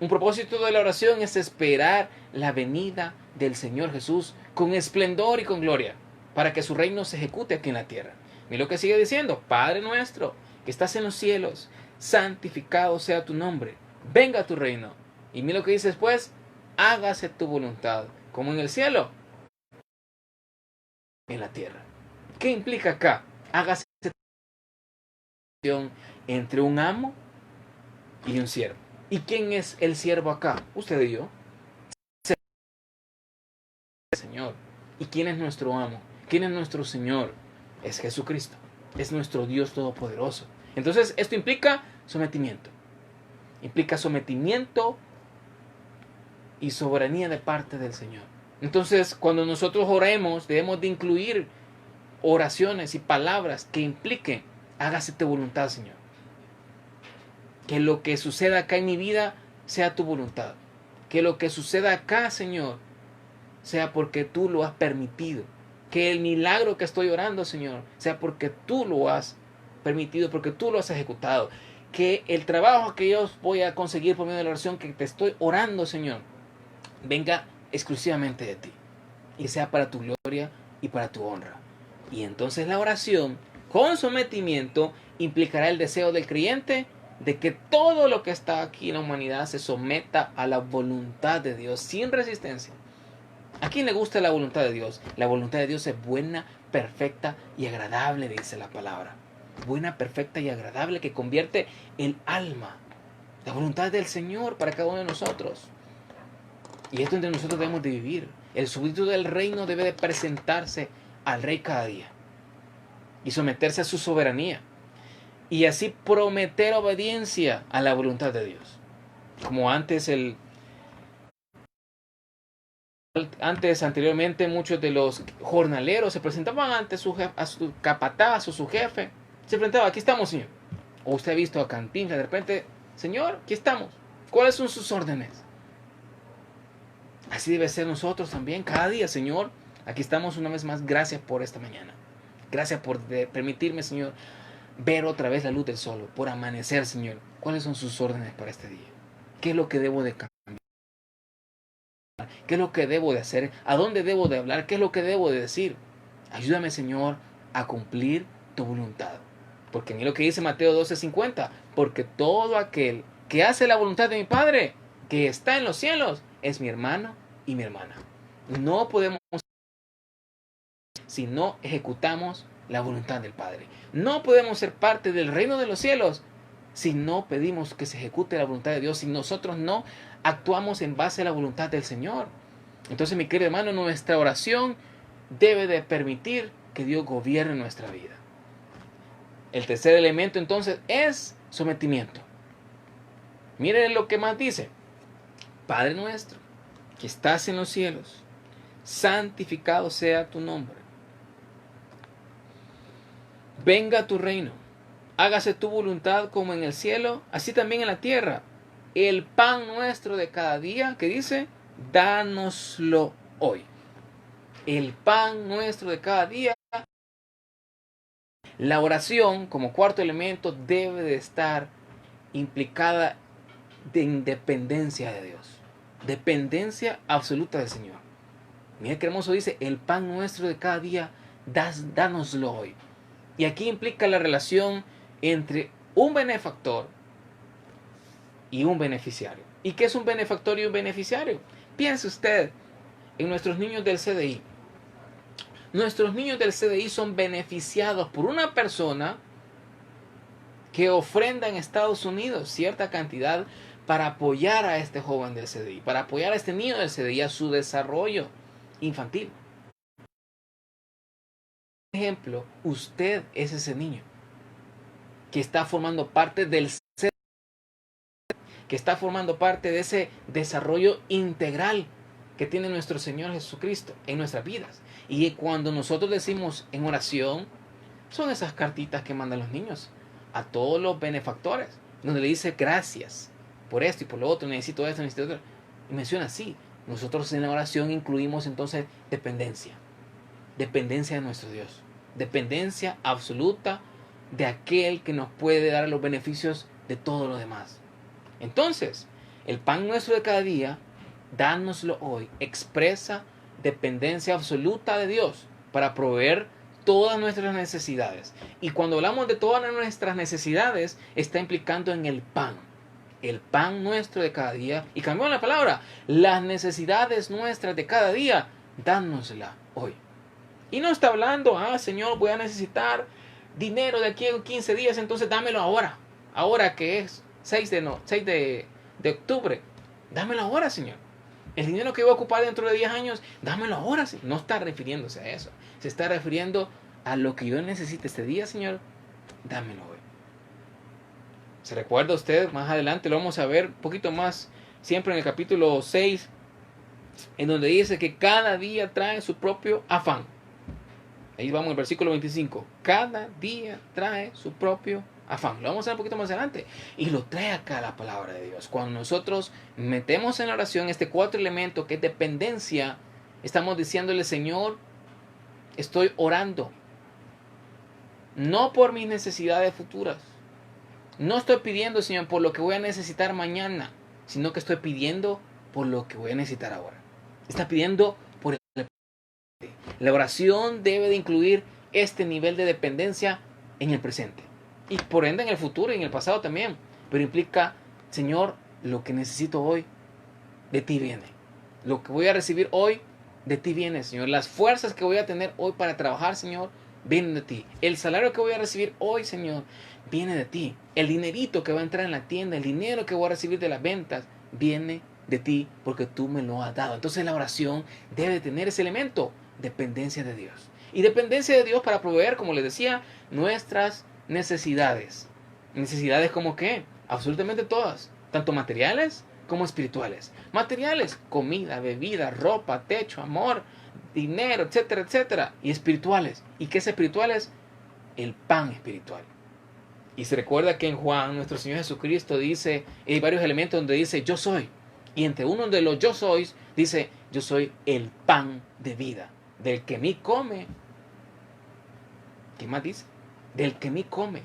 Un propósito de la oración es esperar la venida del Señor Jesús con esplendor y con gloria, para que su reino se ejecute aquí en la tierra. Mira lo que sigue diciendo: Padre nuestro que estás en los cielos, santificado sea tu nombre, venga tu reino. Y mira lo que dice después: hágase tu voluntad, como en el cielo, en la tierra. ¿Qué implica acá? Hágase tu voluntad entre un amo y un siervo. ¿Y quién es el siervo acá? Usted y yo. Señor. ¿Y quién es nuestro amo? ¿Quién es nuestro Señor? Es Jesucristo. Es nuestro Dios Todopoderoso. Entonces, esto implica sometimiento. Implica sometimiento y soberanía de parte del Señor. Entonces, cuando nosotros oremos, debemos de incluir oraciones y palabras que impliquen: hágase tu voluntad, Señor. Que lo que suceda acá en mi vida sea tu voluntad. Que lo que suceda acá, Señor, sea porque tú lo has permitido. Que el milagro que estoy orando, Señor, sea porque tú lo has permitido, porque tú lo has ejecutado. Que el trabajo que yo voy a conseguir por medio de la oración que te estoy orando, Señor, venga exclusivamente de ti. Y sea para tu gloria y para tu honra. Y entonces la oración con sometimiento implicará el deseo del creyente de que todo lo que está aquí en la humanidad se someta a la voluntad de Dios sin resistencia. ¿A quién le gusta la voluntad de Dios? La voluntad de Dios es buena, perfecta y agradable, dice la palabra. Buena, perfecta y agradable, que convierte el alma. La voluntad del Señor para cada uno de nosotros. Y es donde nosotros debemos de vivir. El súbdito del reino debe de presentarse al rey cada día y someterse a su soberanía, y así prometer obediencia a la voluntad de Dios. Como anteriormente, muchos de los jornaleros se presentaban ante a su capataz o su jefe. Se presentaba: aquí estamos, Señor. O usted ha visto a Cantinflas, de repente: Señor, aquí estamos. ¿Cuáles son sus órdenes? Así debe ser nosotros también, cada día: Señor, aquí estamos una vez más. Gracias por esta mañana. Gracias por permitirme, Señor, ver otra vez la luz del sol, por amanecer, Señor. ¿Cuáles son sus órdenes para este día? ¿Qué es lo que debo de cambiar? ¿Qué es lo que debo de hacer? ¿A dónde debo de hablar? ¿Qué es lo que debo de decir? Ayúdame, Señor, a cumplir tu voluntad. Porque mira lo que dice Mateo 12:50. Porque todo aquel que hace la voluntad de mi Padre, que está en los cielos, es mi hermano y mi hermana. No podemos si no ejecutamos la voluntad del Padre. No podemos ser parte del reino de los cielos si no pedimos que se ejecute la voluntad de Dios, si nosotros no actuamos en base a la voluntad del Señor. Entonces, mi querido hermano, nuestra oración debe de permitir que Dios gobierne nuestra vida. El tercer elemento entonces es sometimiento. Miren lo que más dice. Padre nuestro, que estás en los cielos, santificado sea tu nombre. Venga tu reino. Hágase tu voluntad como en el cielo, así también en la tierra. El pan nuestro de cada día, que dice, dánoslo hoy. El pan nuestro de cada día. La oración, como cuarto elemento, debe de estar implicada en dependencia de Dios. Dependencia absoluta del Señor. Mira qué hermoso dice, el pan nuestro de cada día, dánoslo hoy. Y aquí implica la relación entre un benefactor y un beneficiario. ¿Y qué es un benefactor y un beneficiario? Piense usted en nuestros niños del CDI. Nuestros niños del CDI son beneficiados por una persona que ofrenda en Estados Unidos cierta cantidad para apoyar a este joven del CDI, para apoyar a este niño del CDI a su desarrollo infantil. Por ejemplo, usted es ese niño que está formando parte del CDI, que está formando parte de ese desarrollo integral que tiene nuestro Señor Jesucristo en nuestras vidas. Y cuando nosotros decimos en oración, son esas cartitas que mandan los niños a todos los benefactores, donde le dice gracias por esto y por lo otro, necesito esto, necesito otro. Y menciona así. Nosotros en la oración incluimos entonces dependencia. Dependencia de nuestro Dios. Dependencia absoluta de aquel que nos puede dar los beneficios de todo lo demás. Entonces, el pan nuestro de cada día, dánoslo hoy, expresa dependencia absoluta de Dios para proveer todas nuestras necesidades. Y cuando hablamos de todas nuestras necesidades, está implicando en el pan nuestro de cada día. Y cambió la palabra, las necesidades nuestras de cada día, dánosla hoy. Y no está hablando, Señor, voy a necesitar dinero de aquí a 15 días, entonces dámelo ahora. Ahora que es 6 de octubre, dámelo ahora, Señor. El dinero que voy a ocupar dentro de 10 años, dámelo ahora. No está refiriéndose a eso. Se está refiriendo a lo que yo necesite este día, Señor. Dámelo hoy. ¿Se recuerda usted? Más adelante lo vamos a ver un poquito más. Siempre en el capítulo 6. En donde dice que cada día trae su propio afán. Ahí vamos al versículo 25. Cada día trae su propio afán. Lo vamos a ver un poquito más adelante. Y lo trae acá la palabra de Dios. Cuando nosotros metemos en la oración este cuarto elemento que es dependencia, estamos diciéndole, Señor, estoy orando. No por mis necesidades futuras. No estoy pidiendo, Señor, por lo que voy a necesitar mañana, sino que estoy pidiendo por lo que voy a necesitar ahora. Está pidiendo por el presente. La oración debe de incluir este nivel de dependencia en el presente. Y por ende en el futuro y en el pasado también. Pero implica, Señor, lo que necesito hoy, de ti viene. Lo que voy a recibir hoy, de ti viene, Señor. Las fuerzas que voy a tener hoy para trabajar, Señor, vienen de ti. El salario que voy a recibir hoy, Señor, viene de ti. El dinerito que va a entrar en la tienda, el dinero que voy a recibir de las ventas, viene de ti porque tú me lo has dado. Entonces la oración debe tener ese elemento, dependencia de Dios. Y dependencia de Dios para proveer, como les decía, nuestras necesidades. ¿Necesidades como qué? Absolutamente todas. Tanto materiales como espirituales. Materiales, comida, bebida, ropa, techo, amor, dinero, etcétera, etcétera. Y espirituales. ¿Y qué es espirituales? El pan espiritual. Y se recuerda que en Juan, nuestro Señor Jesucristo dice, hay varios elementos donde dice, yo soy. Y entre uno de los yo sois, dice, yo soy el pan de vida. Del que mí come. ¿Qué más dice? Del que mí come,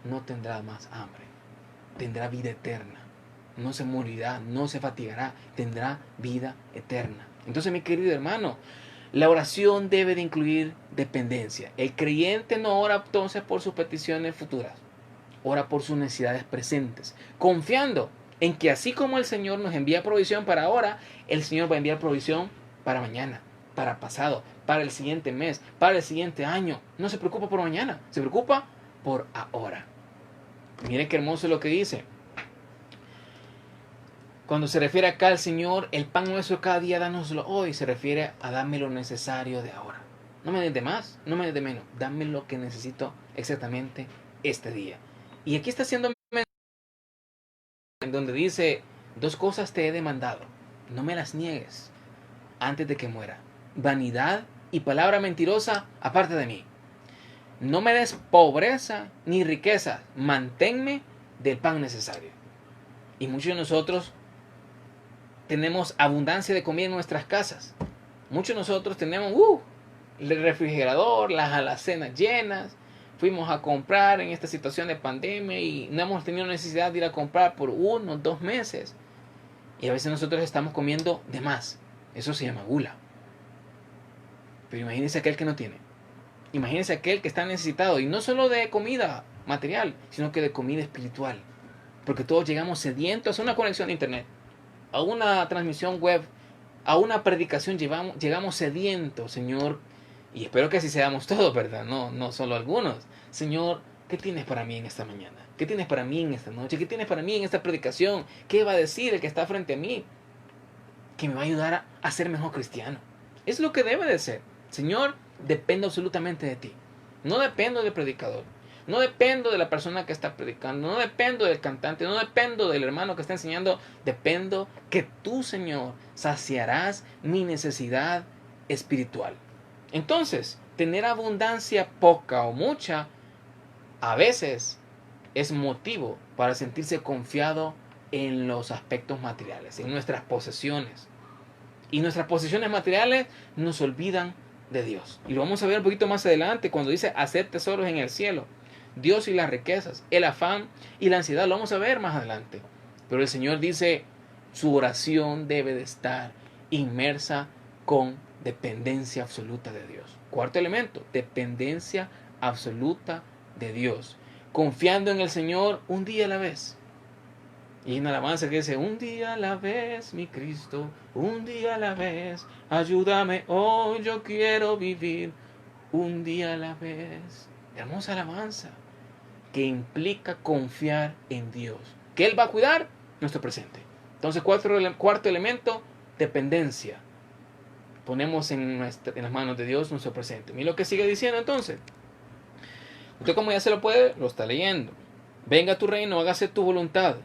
no tendrá más hambre. Tendrá vida eterna. No se morirá, no se fatigará. Tendrá vida eterna. Entonces, mi querido hermano, la oración debe de incluir dependencia. El creyente no ora entonces por sus peticiones futuras. Ora por sus necesidades presentes, confiando en que así como el Señor nos envía provisión para ahora, el Señor va a enviar provisión para mañana, para pasado, para el siguiente mes, para el siguiente año. No se preocupa por mañana, se preocupa por ahora. Miren qué hermoso lo que dice. Cuando se refiere acá al Señor, el pan nuestro cada día, dánoslo hoy, se refiere a darme lo necesario de ahora. No me des de más, no me des de menos. Dame lo que necesito exactamente este día. Y aquí está haciendo en donde dice, dos cosas te he demandado. No me las niegues antes de que muera. Vanidad y palabra mentirosa aparte de mí. No me des pobreza ni riqueza. Manténme del pan necesario. Y muchos de nosotros tenemos abundancia de comida en nuestras casas. Muchos de nosotros tenemos el refrigerador, las alacenas llenas. Fuimos a comprar en esta situación de pandemia y no hemos tenido necesidad de ir a comprar por 1 o 2 meses. Y a veces nosotros estamos comiendo de más. Eso se llama gula. Pero imagínense aquel que no tiene. Imagínense aquel que está necesitado. Y no solo de comida material, sino que de comida espiritual. Porque todos llegamos sedientos a una conexión a internet, a una transmisión web, a una predicación. Llegamos sedientos, Señor. Y espero que así seamos todos, ¿verdad? No solo algunos. Señor, ¿qué tienes para mí en esta mañana? ¿Qué tienes para mí en esta noche? ¿Qué tienes para mí en esta predicación? ¿Qué va a decir el que está frente a mí? Que me va a ayudar a ser mejor cristiano. Es lo que debe de ser. Señor, dependo absolutamente de ti. No dependo del predicador. No dependo de la persona que está predicando. No dependo del cantante. No dependo del hermano que está enseñando. Dependo que tú, Señor, saciarás mi necesidad espiritual. Entonces, tener abundancia poca o mucha, a veces es motivo para sentirse confiado en los aspectos materiales, en nuestras posesiones. Y nuestras posesiones materiales nos olvidan de Dios. Y lo vamos a ver un poquito más adelante cuando dice hacer tesoros en el cielo. Dios y las riquezas, el afán y la ansiedad, lo vamos a ver más adelante. Pero el Señor dice, su oración debe de estar inmersa con dependencia absoluta de Dios. Cuarto elemento, dependencia absoluta de Dios. Confiando en el Señor un día a la vez. Y hay una alabanza que dice, un día a la vez, mi Cristo, un día a la vez, ayúdame hoy, yo quiero vivir un día a la vez. Hermosa alabanza que implica confiar en Dios, que Él va a cuidar nuestro presente. Entonces, cuarto elemento, dependencia. Ponemos en las manos de Dios nuestro presente. Mira lo que sigue diciendo entonces. Usted como ya se lo puede, lo está leyendo. Venga tu reino, hágase tu voluntad.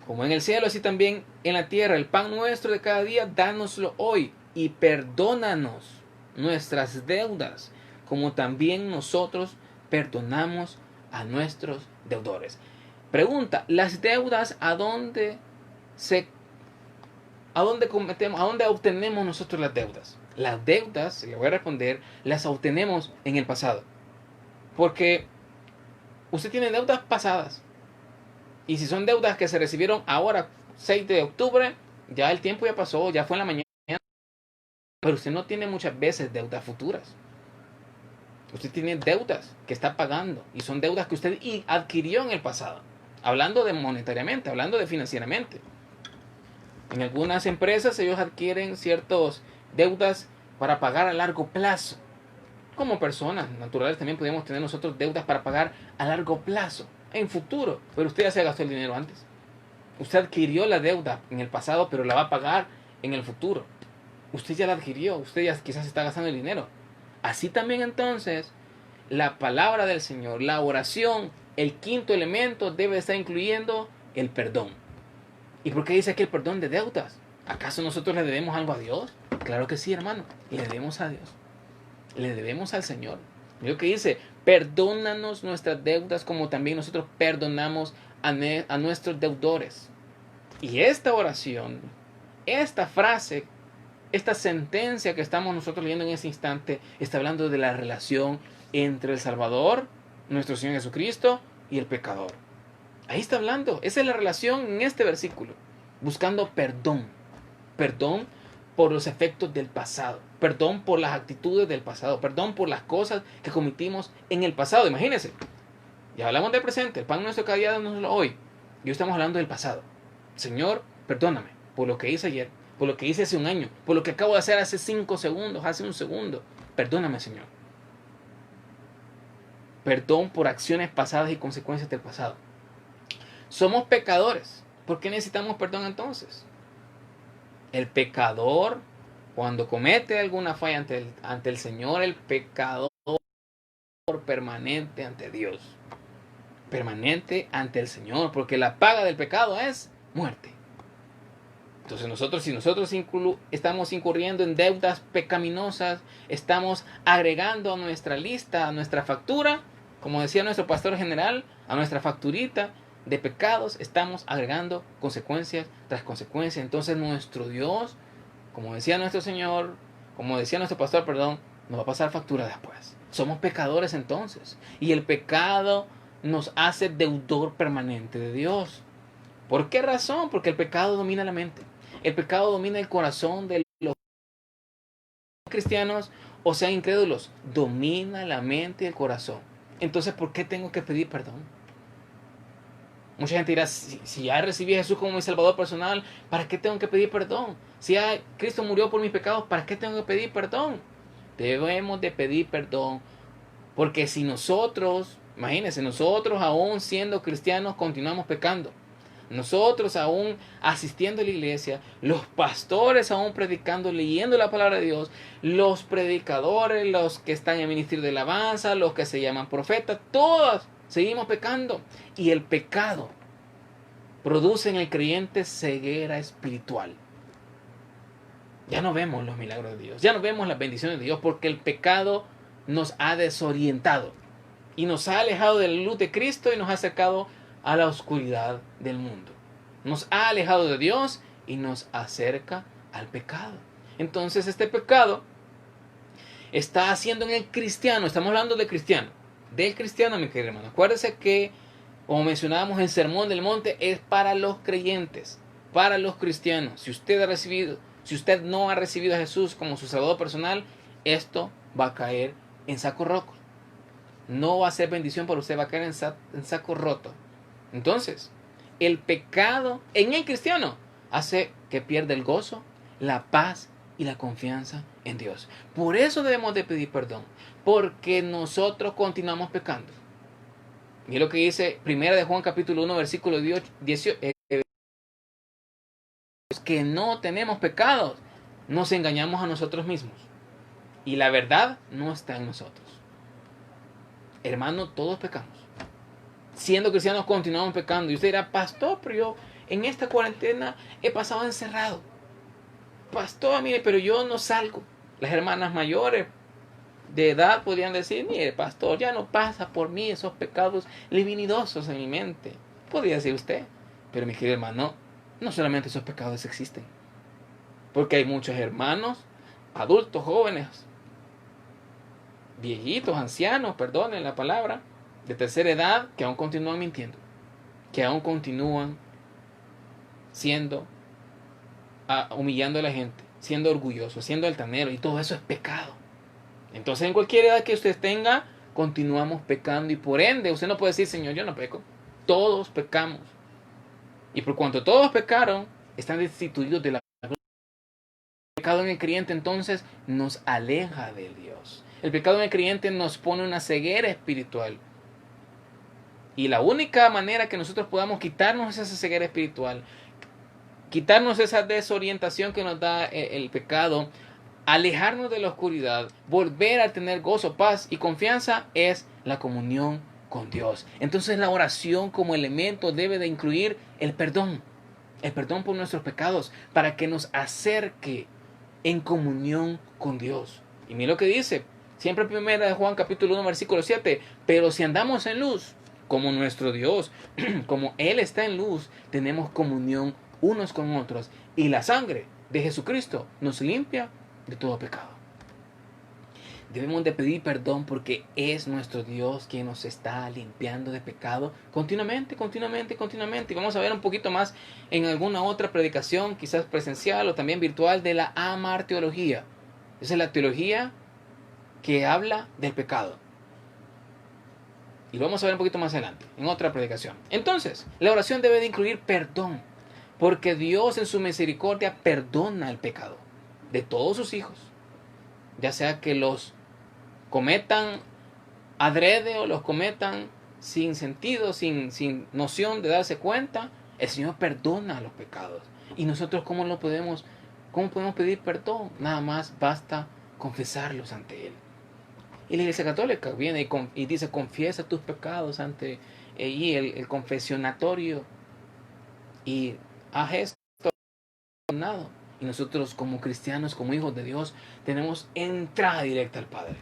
Como en el cielo, así también en la tierra. El pan nuestro de cada día, dánoslo hoy. Y perdónanos nuestras deudas, como también nosotros perdonamos a nuestros deudores. Pregunta, ¿las deudas a dónde cometemos, a dónde obtenemos nosotros las deudas? Las deudas, le voy a responder, las obtenemos en el pasado. Porque usted tiene deudas pasadas. Y si son deudas que se recibieron ahora, 6 de octubre, ya el tiempo ya pasó, ya fue en la mañana. Pero usted no tiene muchas veces deudas futuras. Usted tiene deudas que está pagando. Y son deudas que usted adquirió en el pasado. Hablando de monetariamente, hablando de financieramente. En algunas empresas ellos adquieren ciertas deudas para pagar a largo plazo. Como personas naturales también podemos tener nosotros deudas para pagar a largo plazo, en futuro. Pero usted ya se gastó el dinero antes. Usted adquirió la deuda en el pasado, pero la va a pagar en el futuro. Usted ya la adquirió, usted ya quizás está gastando el dinero. Así también entonces, la palabra del Señor, la oración, el quinto elemento debe estar incluyendo el perdón. ¿Y por qué dice aquí el perdón de deudas? ¿Acaso nosotros le debemos algo a Dios? Claro que sí, hermano, le debemos a Dios. Le debemos al Señor. Lo que dice, perdónanos nuestras deudas como también nosotros perdonamos a nuestros deudores. Y esta oración, esta frase, esta sentencia que estamos nosotros leyendo en ese instante, está hablando de la relación entre el Salvador, nuestro Señor Jesucristo, y el pecador. Ahí está hablando. Esa es la relación en este versículo. Buscando perdón. Perdón por los efectos del pasado. Perdón por las actitudes del pasado. Perdón por las cosas que cometimos en el pasado. Imagínense. Ya hablamos del presente. El pan nuestro cada día danoslo hoy. Y hoy estamos hablando del pasado. Señor, perdóname por lo que hice ayer. Por lo que hice hace un año. Por lo que acabo de hacer hace 5 segundos. Hace un segundo. Perdóname, Señor. Perdón por acciones pasadas y consecuencias del pasado. Somos pecadores. ¿Por qué necesitamos perdón entonces? El pecador Cuando comete alguna falla ante el Señor, el pecador permanente ante Dios. Permanente ante el Señor, porque la paga del pecado es muerte. Entonces si nosotros estamos incurriendo en deudas pecaminosas, estamos agregando a nuestra lista, a nuestra factura, como decía nuestro pastor general, a nuestra facturita de pecados, estamos agregando consecuencias tras consecuencias. Entonces nuestro Dios, como decía nuestro Señor, como decía nuestro pastor, perdón, nos va a pasar factura después. Somos pecadores entonces. Y el pecado nos hace deudor permanente de Dios. ¿Por qué razón? Porque el pecado domina la mente. El pecado domina el corazón de los cristianos o sean incrédulos. Domina la mente y el corazón. Entonces, ¿por qué tengo que pedir perdón? Mucha gente dirá, si ya recibí a Jesús como mi Salvador personal, ¿para qué tengo que pedir perdón? Si ya Cristo murió por mis pecados, ¿para qué tengo que pedir perdón? Debemos de pedir perdón. Porque si nosotros, imagínense, nosotros aún siendo cristianos continuamos pecando. Nosotros aún asistiendo a la iglesia, los pastores aún predicando, leyendo la palabra de Dios, los predicadores, los que están en ministerio de alabanza, los que se llaman profetas, todos seguimos pecando. Y el pecado produce en el creyente ceguera espiritual. Ya no vemos los milagros de Dios, ya no vemos las bendiciones de Dios, porque el pecado nos ha desorientado y nos ha alejado de la luz de Cristo y nos ha acercado a la oscuridad del mundo. Nos ha alejado de Dios y nos acerca al pecado. Entonces este pecado está haciendo en el cristiano, estamos hablando del cristiano, mi querido hermano. Acuérdese que, como mencionábamos en Sermón del Monte, es para los creyentes, para los cristianos. Si usted no ha recibido a Jesús como su Salvador personal, esto va a caer en saco roto. No va a ser bendición para usted, va a caer en saco roto. Entonces, el pecado en el cristiano hace que pierda el gozo, la paz y la confianza en Dios. Por eso debemos de pedir perdón, porque nosotros continuamos pecando. Mira lo que dice 1 de Juan capítulo 1 versículo 18, que no tenemos pecados, nos engañamos a nosotros mismos y la verdad no está en nosotros. Hermano, todos pecamos. Siendo cristianos continuamos pecando. Y usted dirá, pastor, pero yo en esta cuarentena he pasado encerrado. Pastor, mire, pero yo no salgo. Las hermanas mayores de edad podrían decir, mire, pastor, ya no pasa por mí esos pecados libidinosos en mi mente. Podría decir usted. Pero mi querido hermano, no solamente esos pecados existen. Porque hay muchos hermanos, adultos, jóvenes, viejitos, ancianos, perdonen la palabra, de tercera edad, que aún continúan mintiendo, que aún continúan humillando a la gente, siendo orgullosos, siendo altaneros, y todo eso es pecado. Entonces, en cualquier edad que usted tenga, continuamos pecando, y por ende, usted no puede decir, Señor, yo no peco. Todos pecamos. Y por cuanto todos pecaron, están destituidos de la gloria. El pecado en el creyente entonces nos aleja de Dios. El pecado en el creyente nos pone una ceguera espiritual. Y la única manera que nosotros podamos quitarnos esa ceguera espiritual, quitarnos esa desorientación que nos da el pecado, alejarnos de la oscuridad, volver a tener gozo, paz y confianza, es la comunión con Dios. Entonces la oración como elemento debe de incluir el perdón por nuestros pecados, para que nos acerque en comunión con Dios. Y mira lo que dice, siempre 1 de Juan capítulo 1 versículo 7, pero si andamos en luz, como nuestro Dios, como Él está en luz, tenemos comunión unos con otros, y la sangre de Jesucristo nos limpia de todo pecado. Debemos de pedir perdón porque es nuestro Dios quien nos está limpiando de pecado continuamente. Y vamos a ver un poquito más en alguna otra predicación, quizás presencial o también virtual, de la amarteología. Esa es la teología que habla del pecado. Y lo vamos a ver un poquito más adelante, en otra predicación. Entonces, la oración debe de incluir perdón, porque Dios en su misericordia perdona el pecado de todos sus hijos, ya sea que los cometan adrede o los cometan sin sentido, sin noción de darse cuenta. El Señor perdona los pecados. ¿Y nosotros cómo lo podemos ¿Cómo podemos pedir perdón? Nada más basta confesarlos ante Él. Y la Iglesia Católica viene y dice, confiesa tus pecados ante el confesionatorio y haz esto. Y nosotros como cristianos, como hijos de Dios, tenemos entrada directa al Padre,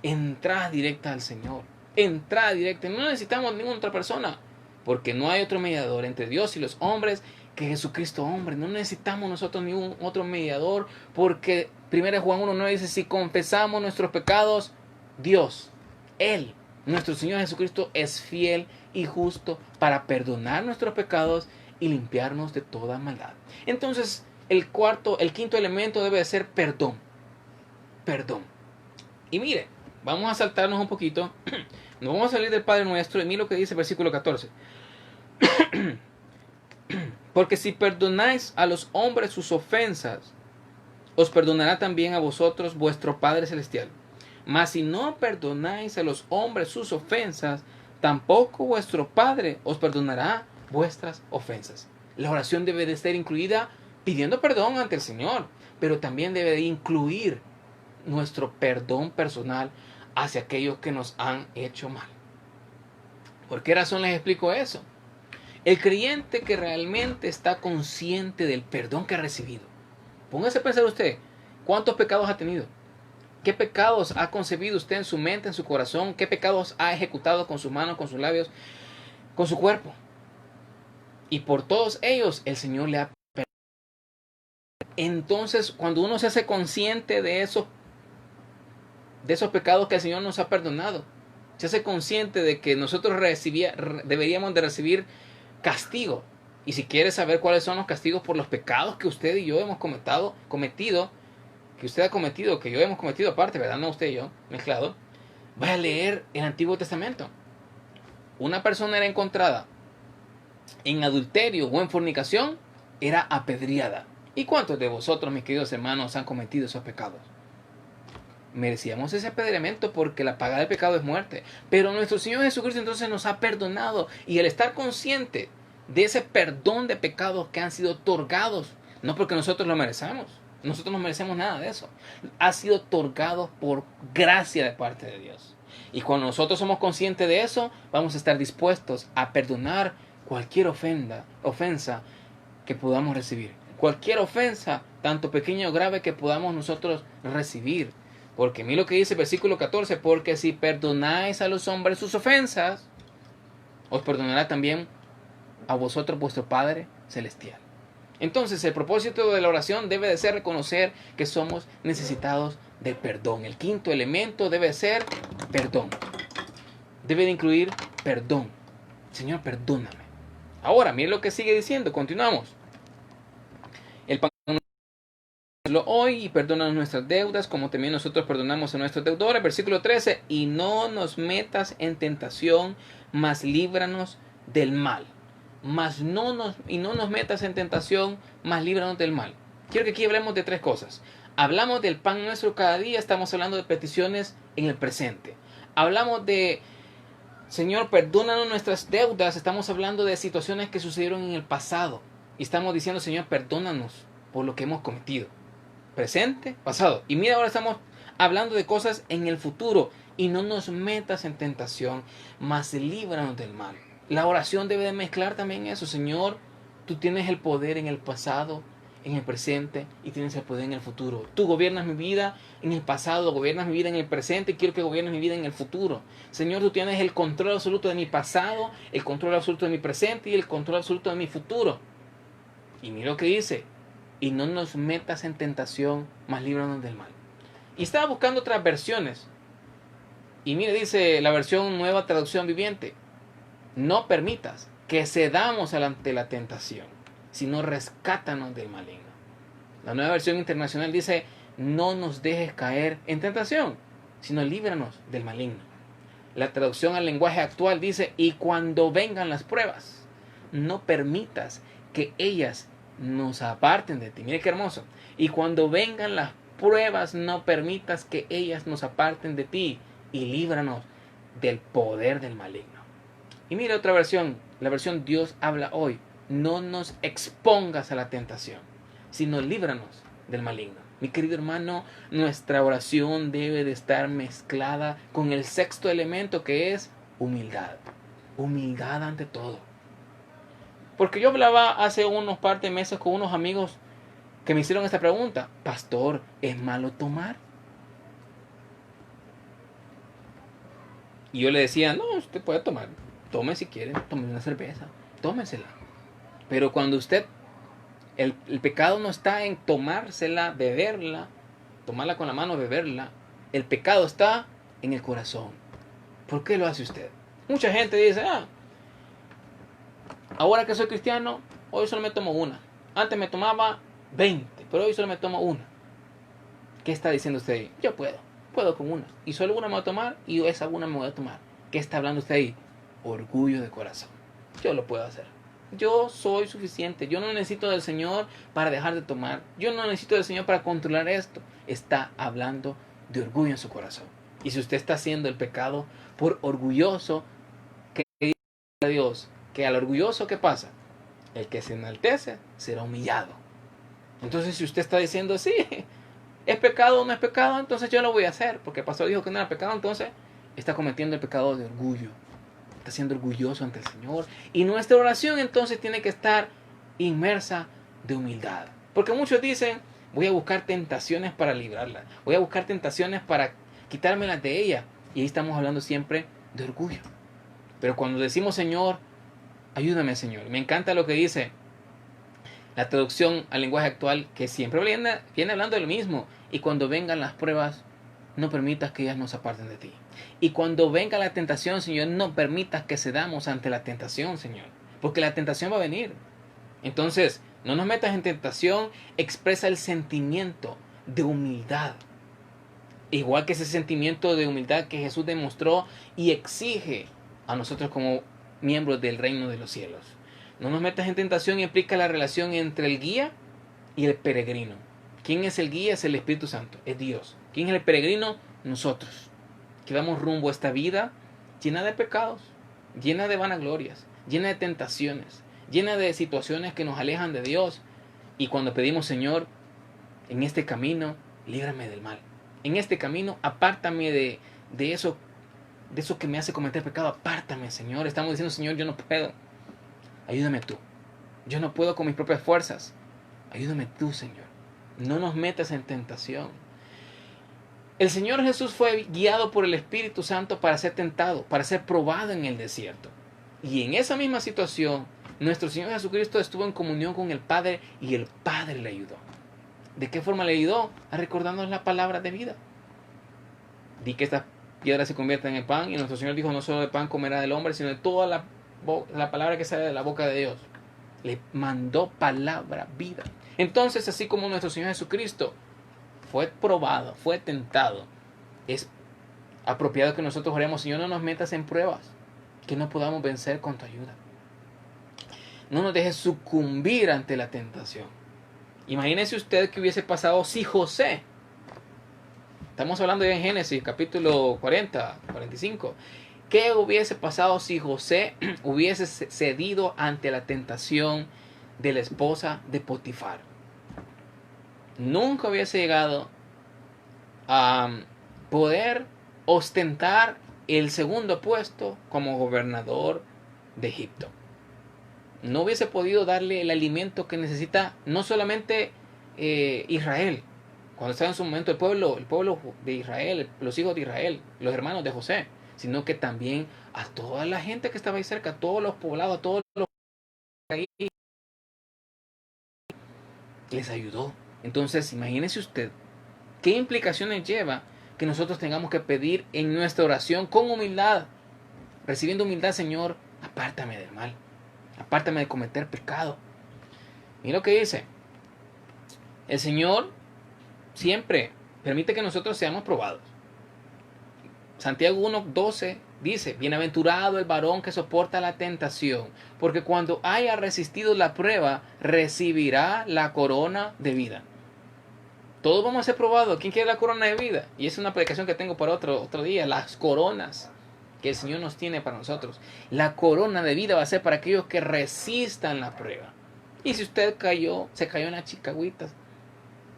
entrada directa al Señor, entrada directa. No necesitamos ninguna otra persona, porque no hay otro mediador entre Dios y los hombres que Jesucristo hombre. No necesitamos nosotros ningún otro mediador, porque 1 Juan 1:9 dice, si confesamos nuestros pecados, Dios, Él, nuestro Señor Jesucristo, es fiel y justo para perdonar nuestros pecados y limpiarnos de toda maldad. Entonces, el quinto elemento debe de ser perdón. Perdón. Y mire, vamos a saltarnos un poquito. Nos vamos a salir del Padre Nuestro y mire lo que dice el versículo 14. Porque si perdonáis a los hombres sus ofensas, os perdonará también a vosotros vuestro Padre Celestial. Mas si no perdonáis a los hombres sus ofensas, tampoco vuestro Padre os perdonará vuestras ofensas. La oración debe de estar incluida pidiendo perdón ante el Señor, pero también debe de incluir nuestro perdón personal hacia aquellos que nos han hecho mal. ¿Por qué razón les explico eso? El creyente que realmente está consciente del perdón que ha recibido. Póngase a pensar usted, ¿cuántos pecados ha tenido? ¿Qué pecados ha concebido usted en su mente, en su corazón? ¿Qué pecados ha ejecutado con sus manos, con sus labios, con su cuerpo? Y por todos ellos el Señor le ha perdonado. Entonces, cuando uno se hace consciente de esos pecados que el Señor nos ha perdonado, se hace consciente de que nosotros deberíamos de recibir castigo. Y si quiere saber cuáles son los castigos por los pecados que usted y yo hemos cometido, que usted ha cometido, que yo hemos cometido aparte, ¿verdad? No usted y yo, mezclado. Vaya a leer el Antiguo Testamento. Una persona era encontrada en adulterio o en fornicación, era apedreada. ¿Y cuántos de vosotros, mis queridos hermanos, han cometido esos pecados? Merecíamos ese apedreamiento porque la paga del pecado es muerte. Pero nuestro Señor Jesucristo entonces nos ha perdonado. Y el estar consciente de ese perdón de pecados que han sido otorgados, no porque nosotros lo merecemos, nosotros no merecemos nada de eso, ha sido otorgado por gracia de parte de Dios. Y cuando nosotros somos conscientes de eso, vamos a estar dispuestos a perdonar cualquier ofensa que podamos recibir. Cualquier ofensa, tanto pequeña o grave, que podamos nosotros recibir. Porque mira lo que dice el versículo 14, porque si perdonáis a los hombres sus ofensas, os perdonará también a vosotros vuestro Padre Celestial. Entonces el propósito de la oración debe de ser reconocer que somos necesitados de perdón. El quinto elemento debe ser perdón. Debe de incluir perdón. Señor, perdóname. Ahora, mire lo que sigue diciendo, continuamos. El pan hoy y perdónanos nuestras deudas como también nosotros perdonamos a nuestros deudores. Versículo 13, y no nos metas en tentación, mas líbranos del mal. No nos metas en tentación, mas líbranos del mal. Quiero que aquí hablemos de tres cosas. Hablamos del pan nuestro cada día, estamos hablando de peticiones en el presente. Hablamos de, Señor, perdónanos nuestras deudas, estamos hablando de situaciones que sucedieron en el pasado. Y estamos diciendo, Señor, perdónanos por lo que hemos cometido. Presente, pasado. Y mira, ahora estamos hablando de cosas en el futuro. Y no nos metas en tentación, mas líbranos del mal. La oración debe de mezclar también eso. Señor, tú tienes el poder en el pasado, en el presente y tienes el poder en el futuro. Tú gobiernas mi vida en el pasado, gobiernas mi vida en el presente y quiero que gobiernes mi vida en el futuro. Señor, tú tienes el control absoluto de mi pasado, el control absoluto de mi presente y el control absoluto de mi futuro. Y mira lo que dice, y no nos metas en tentación, mas líbranos del mal. Y estaba buscando otras versiones. Y mire, dice la versión Nueva Traducción Viviente, no permitas que cedamos ante la tentación, sino rescátanos del maligno. La Nueva Versión Internacional dice, no nos dejes caer en tentación, sino líbranos del maligno. La traducción al lenguaje actual dice, y cuando vengan las pruebas, no permitas que ellas nos aparten de ti. Mire qué hermoso. Y cuando vengan las pruebas, no permitas que ellas nos aparten de ti, y líbranos del poder del maligno. Y mire otra versión, la versión Dios habla hoy. No nos expongas a la tentación. sino líbranos del maligno. Mi querido hermano, nuestra oración debe de estar mezclada con el sexto elemento, que es humildad. Humildad ante todo. Porque yo hablaba hace unos par de meses con unos amigos que me hicieron esta pregunta: pastor, ¿es malo tomar? Y yo le decía: no, usted puede tomar, tome si quiere, tome una cerveza, tómesela. Pero cuando usted, el pecado no está en tomársela, beberla, tomarla con la mano, beberla. El pecado está en el corazón. ¿Por qué lo hace usted? Mucha gente dice: ahora que soy cristiano, hoy solo me tomo una. Antes me tomaba 20, pero hoy solo me tomo una. ¿Qué está diciendo usted ahí? Yo puedo con una. Y solo una me voy a tomar, y esa una me voy a tomar. ¿Qué está hablando usted ahí? Orgullo de corazón. Yo lo puedo hacer. Yo soy suficiente. Yo no necesito del Señor para dejar de tomar. Yo no necesito del Señor para controlar esto. Está hablando de orgullo en su corazón. Y si usted está haciendo el pecado por orgulloso, que dice a Dios que al orgulloso, ¿qué pasa? El que se enaltece será humillado. Entonces, si usted está diciendo: sí, ¿es pecado o no es pecado? Entonces yo lo voy a hacer, porque el pastor dijo que no era pecado. Entonces está cometiendo el pecado de orgullo. Está siendo orgulloso ante el Señor. Y nuestra oración entonces tiene que estar inmersa de humildad. Porque muchos dicen: voy a buscar tentaciones para librarla. Voy a buscar tentaciones para quitármelas de ella. Y ahí estamos hablando siempre de orgullo. Pero cuando decimos: Señor, ayúdame, Señor. Me encanta lo que dice la traducción al lenguaje actual, que siempre viene hablando de lo mismo. Y cuando vengan las pruebas, no permitas que ellas nos aparten de ti. Y cuando venga la tentación, Señor, no permitas que cedamos ante la tentación, Señor. Porque la tentación va a venir. Entonces, no nos metas en tentación. Expresa el sentimiento de humildad. Igual que ese sentimiento de humildad que Jesús demostró y exige a nosotros como miembros del reino de los cielos. No nos metas en tentación implica la relación entre el guía y el peregrino. ¿Quién es el guía? Es el Espíritu Santo, es Dios. ¿Quién es el peregrino? Nosotros, que damos rumbo a esta vida llena de pecados, llena de vanaglorias, llena de tentaciones, llena de situaciones que nos alejan de Dios. Y cuando pedimos: Señor, en este camino, líbrame del mal. En este camino, apártame de eso que me hace cometer pecado. Apártame, Señor. Estamos diciendo: Señor, yo no puedo. Ayúdame tú. Yo no puedo con mis propias fuerzas. Ayúdame tú, Señor. No nos metas en tentación. El Señor Jesús fue guiado por el Espíritu Santo para ser tentado, para ser probado en el desierto. Y en esa misma situación, nuestro Señor Jesucristo estuvo en comunión con el Padre y el Padre le ayudó. ¿De qué forma le ayudó? A recordarnos la palabra de vida. Di que estas piedras se conviertan en pan, y nuestro Señor dijo: no solo de pan comerá el hombre, sino de toda la palabra que sale de la boca de Dios. Le mandó palabra, vida. Entonces, así como nuestro Señor Jesucristo fue probado, fue tentado, es apropiado que nosotros oremos: Señor, no nos metas en pruebas que no podamos vencer con tu ayuda. No nos dejes sucumbir ante la tentación. Imagínese usted qué hubiese pasado si José, estamos hablando ya en Génesis capítulo 40, 45, ¿qué hubiese pasado si José hubiese cedido ante la tentación de la esposa de Potifar? Nunca hubiese llegado a poder ostentar el segundo puesto como gobernador de Egipto. No hubiese podido darle el alimento que necesita no solamente Israel, cuando estaba en su momento el pueblo de Israel, los hijos de Israel, los hermanos de José, sino que también a toda la gente que estaba ahí cerca, a todos los poblados, a todos los que ahí les ayudó. Entonces, imagínese usted qué implicaciones lleva que nosotros tengamos que pedir en nuestra oración con humildad, recibiendo humildad: Señor, apártame del mal, apártame de cometer pecado. Mira lo que dice: el Señor siempre permite que nosotros seamos probados. Santiago 1:12 dice: bienaventurado el varón que soporta la tentación, porque cuando haya resistido la prueba, recibirá la corona de vida. Todos vamos a ser probados. ¿Quién quiere la corona de vida? Y es una predicación que tengo para otro día. Las coronas que el Señor nos tiene para nosotros. La corona de vida va a ser para aquellos que resistan la prueba. Y si usted se cayó en las chicagüitas,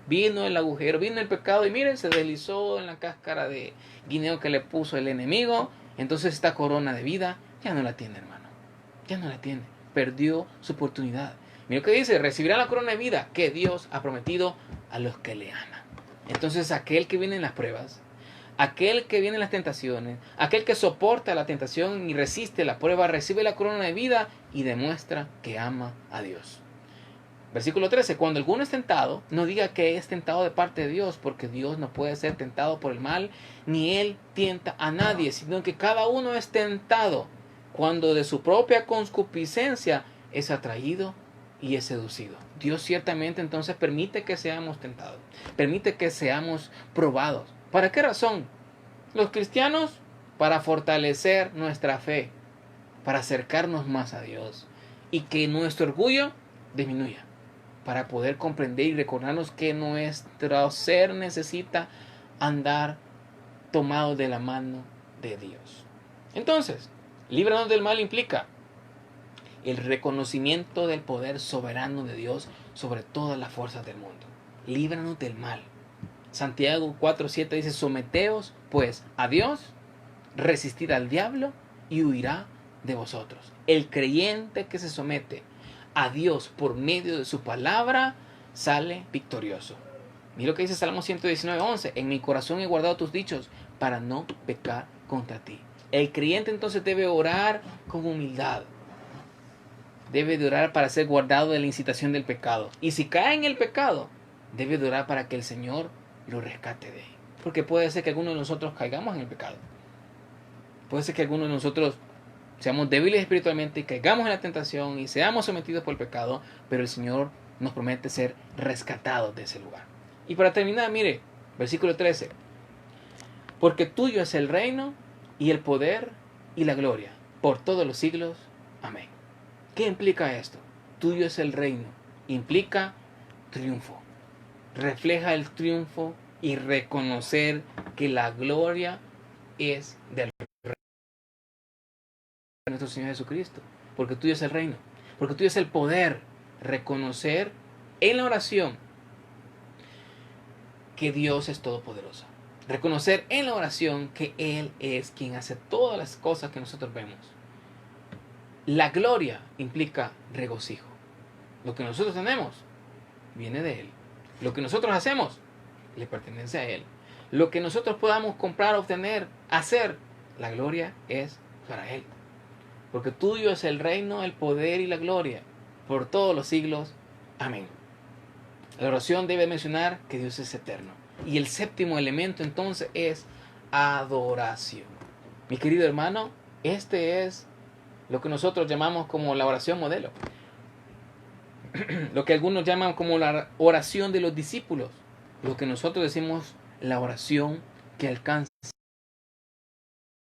vino el agujero, vino el pecado y mire, se deslizó en la cáscara de guineo que le puso el enemigo, entonces esta corona de vida ya no la tiene, hermano. Ya no la tiene. Perdió su oportunidad. Mira lo que dice, recibirá la corona de vida que Dios ha prometido a los que le aman. Entonces aquel que viene en las pruebas, aquel que viene en las tentaciones, aquel que soporta la tentación y resiste la prueba, recibe la corona de vida y demuestra que ama a Dios. Versículo 13, cuando alguno es tentado, no diga que es tentado de parte de Dios, porque Dios no puede ser tentado por el mal, ni Él tienta a nadie, sino que cada uno es tentado cuando de su propia concupiscencia es atraído y es seducido. Dios ciertamente entonces permite que seamos tentados, permite que seamos probados. ¿Para qué razón? Los cristianos, para fortalecer nuestra fe, para acercarnos más a Dios y que nuestro orgullo disminuya, para poder comprender y recordarnos que nuestro ser necesita andar tomado de la mano de Dios. Entonces, líbranos del mal implica el reconocimiento del poder soberano de Dios sobre todas las fuerzas del mundo. Líbranos del mal. Santiago 4:7 dice, someteos pues a Dios, resistid al diablo y huirá de vosotros. El creyente que se somete a Dios por medio de su palabra sale victorioso. Mira lo que dice Salmo 119:11. En mi corazón he guardado tus dichos para no pecar contra ti. El creyente entonces debe orar con humildad. Debe de orar para ser guardado de la incitación del pecado. Y si cae en el pecado, debe de orar para que el Señor lo rescate de él. Porque puede ser que alguno de nosotros caigamos en el pecado. Puede ser que alguno de nosotros seamos débiles espiritualmente y caigamos en la tentación y seamos sometidos por el pecado, pero el Señor nos promete ser rescatados de ese lugar. Y para terminar, mire, versículo 13. Porque tuyo es el reino y el poder y la gloria por todos los siglos. Amén. ¿Qué implica esto? Tuyo es el reino. Implica triunfo. Refleja el triunfo y reconocer que la gloria es del nuestro Señor Jesucristo, porque tuyo es el reino, porque tuyo es el poder. Reconocer en la oración que Dios es todopoderoso, reconocer en la oración que Él es quien hace todas las cosas que nosotros vemos. La gloria implica regocijo. Lo que nosotros tenemos viene de Él, lo que nosotros hacemos le pertenece a Él, lo que nosotros podamos comprar, obtener, hacer, la gloria es para Él. Porque tuyo es el reino, el poder y la gloria por todos los siglos. Amén. La oración debe mencionar que Dios es eterno. Y el séptimo elemento entonces es adoración. Mi querido hermano, este es lo que nosotros llamamos como la oración modelo. Lo que algunos llaman como la oración de los discípulos. Lo que nosotros decimos la oración que alcanza.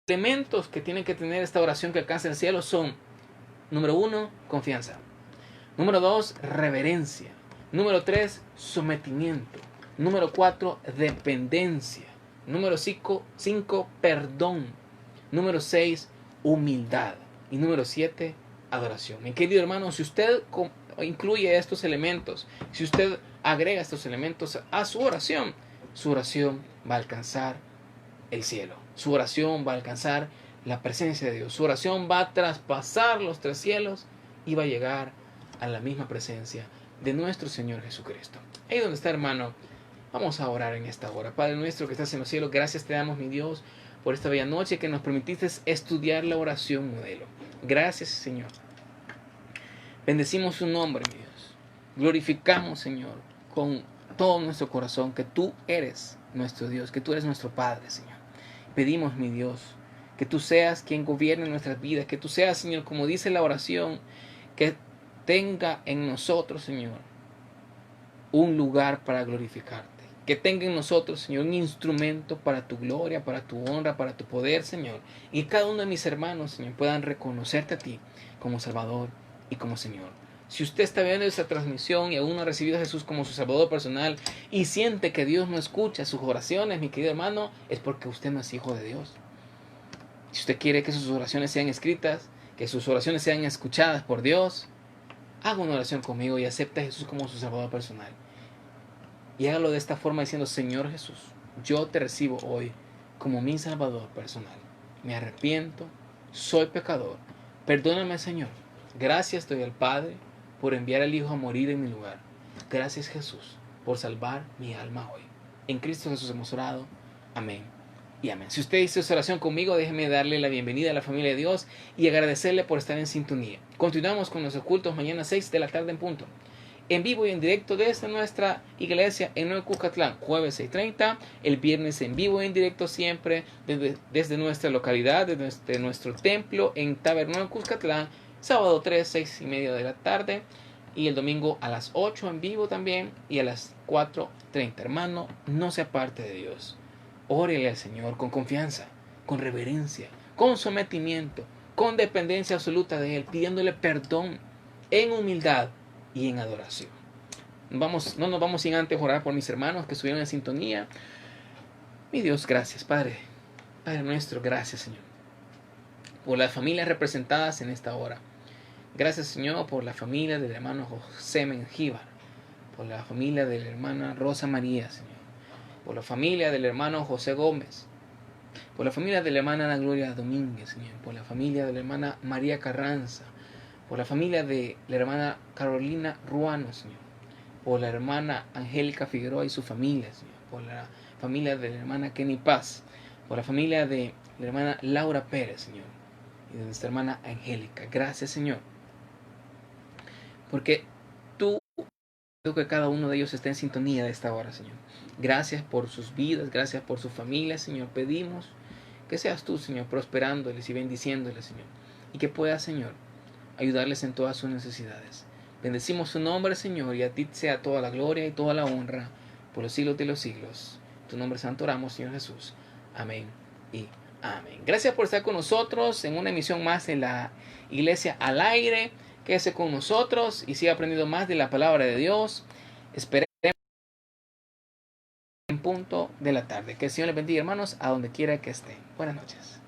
Elementos que tienen que tener esta oración que alcanza el cielo son: número 1, confianza; número 2, reverencia; número 3, sometimiento; número 4, dependencia; número 5, perdón; número 6, humildad; y número 7, adoración. Mi querido hermano, si usted incluye estos elementos, si usted agrega estos elementos a su oración va a alcanzar el cielo. Su oración va a alcanzar la presencia de Dios. Su oración va a traspasar los 3 cielos y va a llegar a la misma presencia de nuestro Señor Jesucristo. Ahí donde está, hermano, vamos a orar en esta hora. Padre nuestro que estás en los cielos, gracias te damos, mi Dios, por esta bella noche que nos permitiste estudiar la oración modelo. Gracias, Señor. Bendecimos su nombre, mi Dios. Glorificamos, Señor, con todo nuestro corazón que tú eres nuestro Dios, que tú eres nuestro Padre, Señor. Pedimos, mi Dios, que tú seas quien gobierne nuestras vidas, que tú seas, Señor, como dice la oración, que tenga en nosotros, Señor, un lugar para glorificarte. Que tenga en nosotros, Señor, un instrumento para tu gloria, para tu honra, para tu poder, Señor. Y que cada uno de mis hermanos, Señor, puedan reconocerte a ti como Salvador y como Señor. Si usted está viendo esta transmisión y aún no ha recibido a Jesús como su Salvador personal y siente que Dios no escucha sus oraciones, mi querido hermano, es porque usted no es hijo de Dios. Si usted quiere que sus oraciones sean escritas, que sus oraciones sean escuchadas por Dios, haga una oración conmigo y acepte a Jesús como su Salvador personal. Y hágalo de esta forma diciendo: Señor Jesús, yo te recibo hoy como mi Salvador personal. Me arrepiento, soy pecador. Perdóname, Señor. Gracias doy al Padre por enviar al Hijo a morir en mi lugar. Gracias, Jesús, por salvar mi alma hoy. En Cristo Jesús hemos orado. Amén y amén. Si usted hizo esta oración conmigo, déjeme darle la bienvenida a la familia de Dios y agradecerle por estar en sintonía. Continuamos con los cultos mañana 6 de la tarde en punto, en vivo y en directo desde nuestra iglesia en Nuevo Cuscatlán, jueves 6:30, el viernes en vivo y en directo siempre desde nuestra localidad, desde nuestro templo en Tabernuevo Cuscatlán, sábado 6:30 de la tarde, y el domingo a las 8 en vivo también y a las 4:30. Hermano, no se aparte de Dios. Órele al Señor con confianza, con reverencia, con sometimiento, con dependencia absoluta de Él, pidiéndole perdón en humildad y en adoración. No nos vamos sin antes orar por mis hermanos que estuvieron en sintonía. Mi Dios, gracias, Padre. Padre nuestro, gracias, Señor, por las familias representadas en esta hora. Gracias, Señor, por la familia del hermano José Mengíbar, por la familia de la hermana Rosa María, Señor, por la familia del hermano José Gómez, por la familia de la hermana Ana Gloria Domínguez, Señor, por la familia de la hermana María Carranza, por la familia de la hermana Carolina Ruano, Señor, por la hermana Angélica Figueroa y su familia, Señor, por la familia de la hermana Kenny Paz, por la familia de la hermana Laura Pérez, Señor, y de nuestra hermana Angélica. Gracias, Señor, porque tú creo que cada uno de ellos está en sintonía de esta hora, Señor. Gracias por sus vidas, gracias por su familia, Señor. Pedimos que seas tú, Señor, prosperándoles y bendiciéndoles, Señor, y que puedas, Señor, ayudarles en todas sus necesidades. Bendecimos su nombre, Señor, y a ti sea toda la gloria y toda la honra por los siglos de los siglos. En tu nombre santo oramos, Señor Jesús. Amén y amén. Gracias por estar con nosotros en una emisión más de la Iglesia al Aire. Quédese con nosotros y siga aprendiendo más de la palabra de Dios. Esperemos en punto de la tarde. Que el Señor les bendiga, hermanos, a donde quiera que estén. Buenas noches.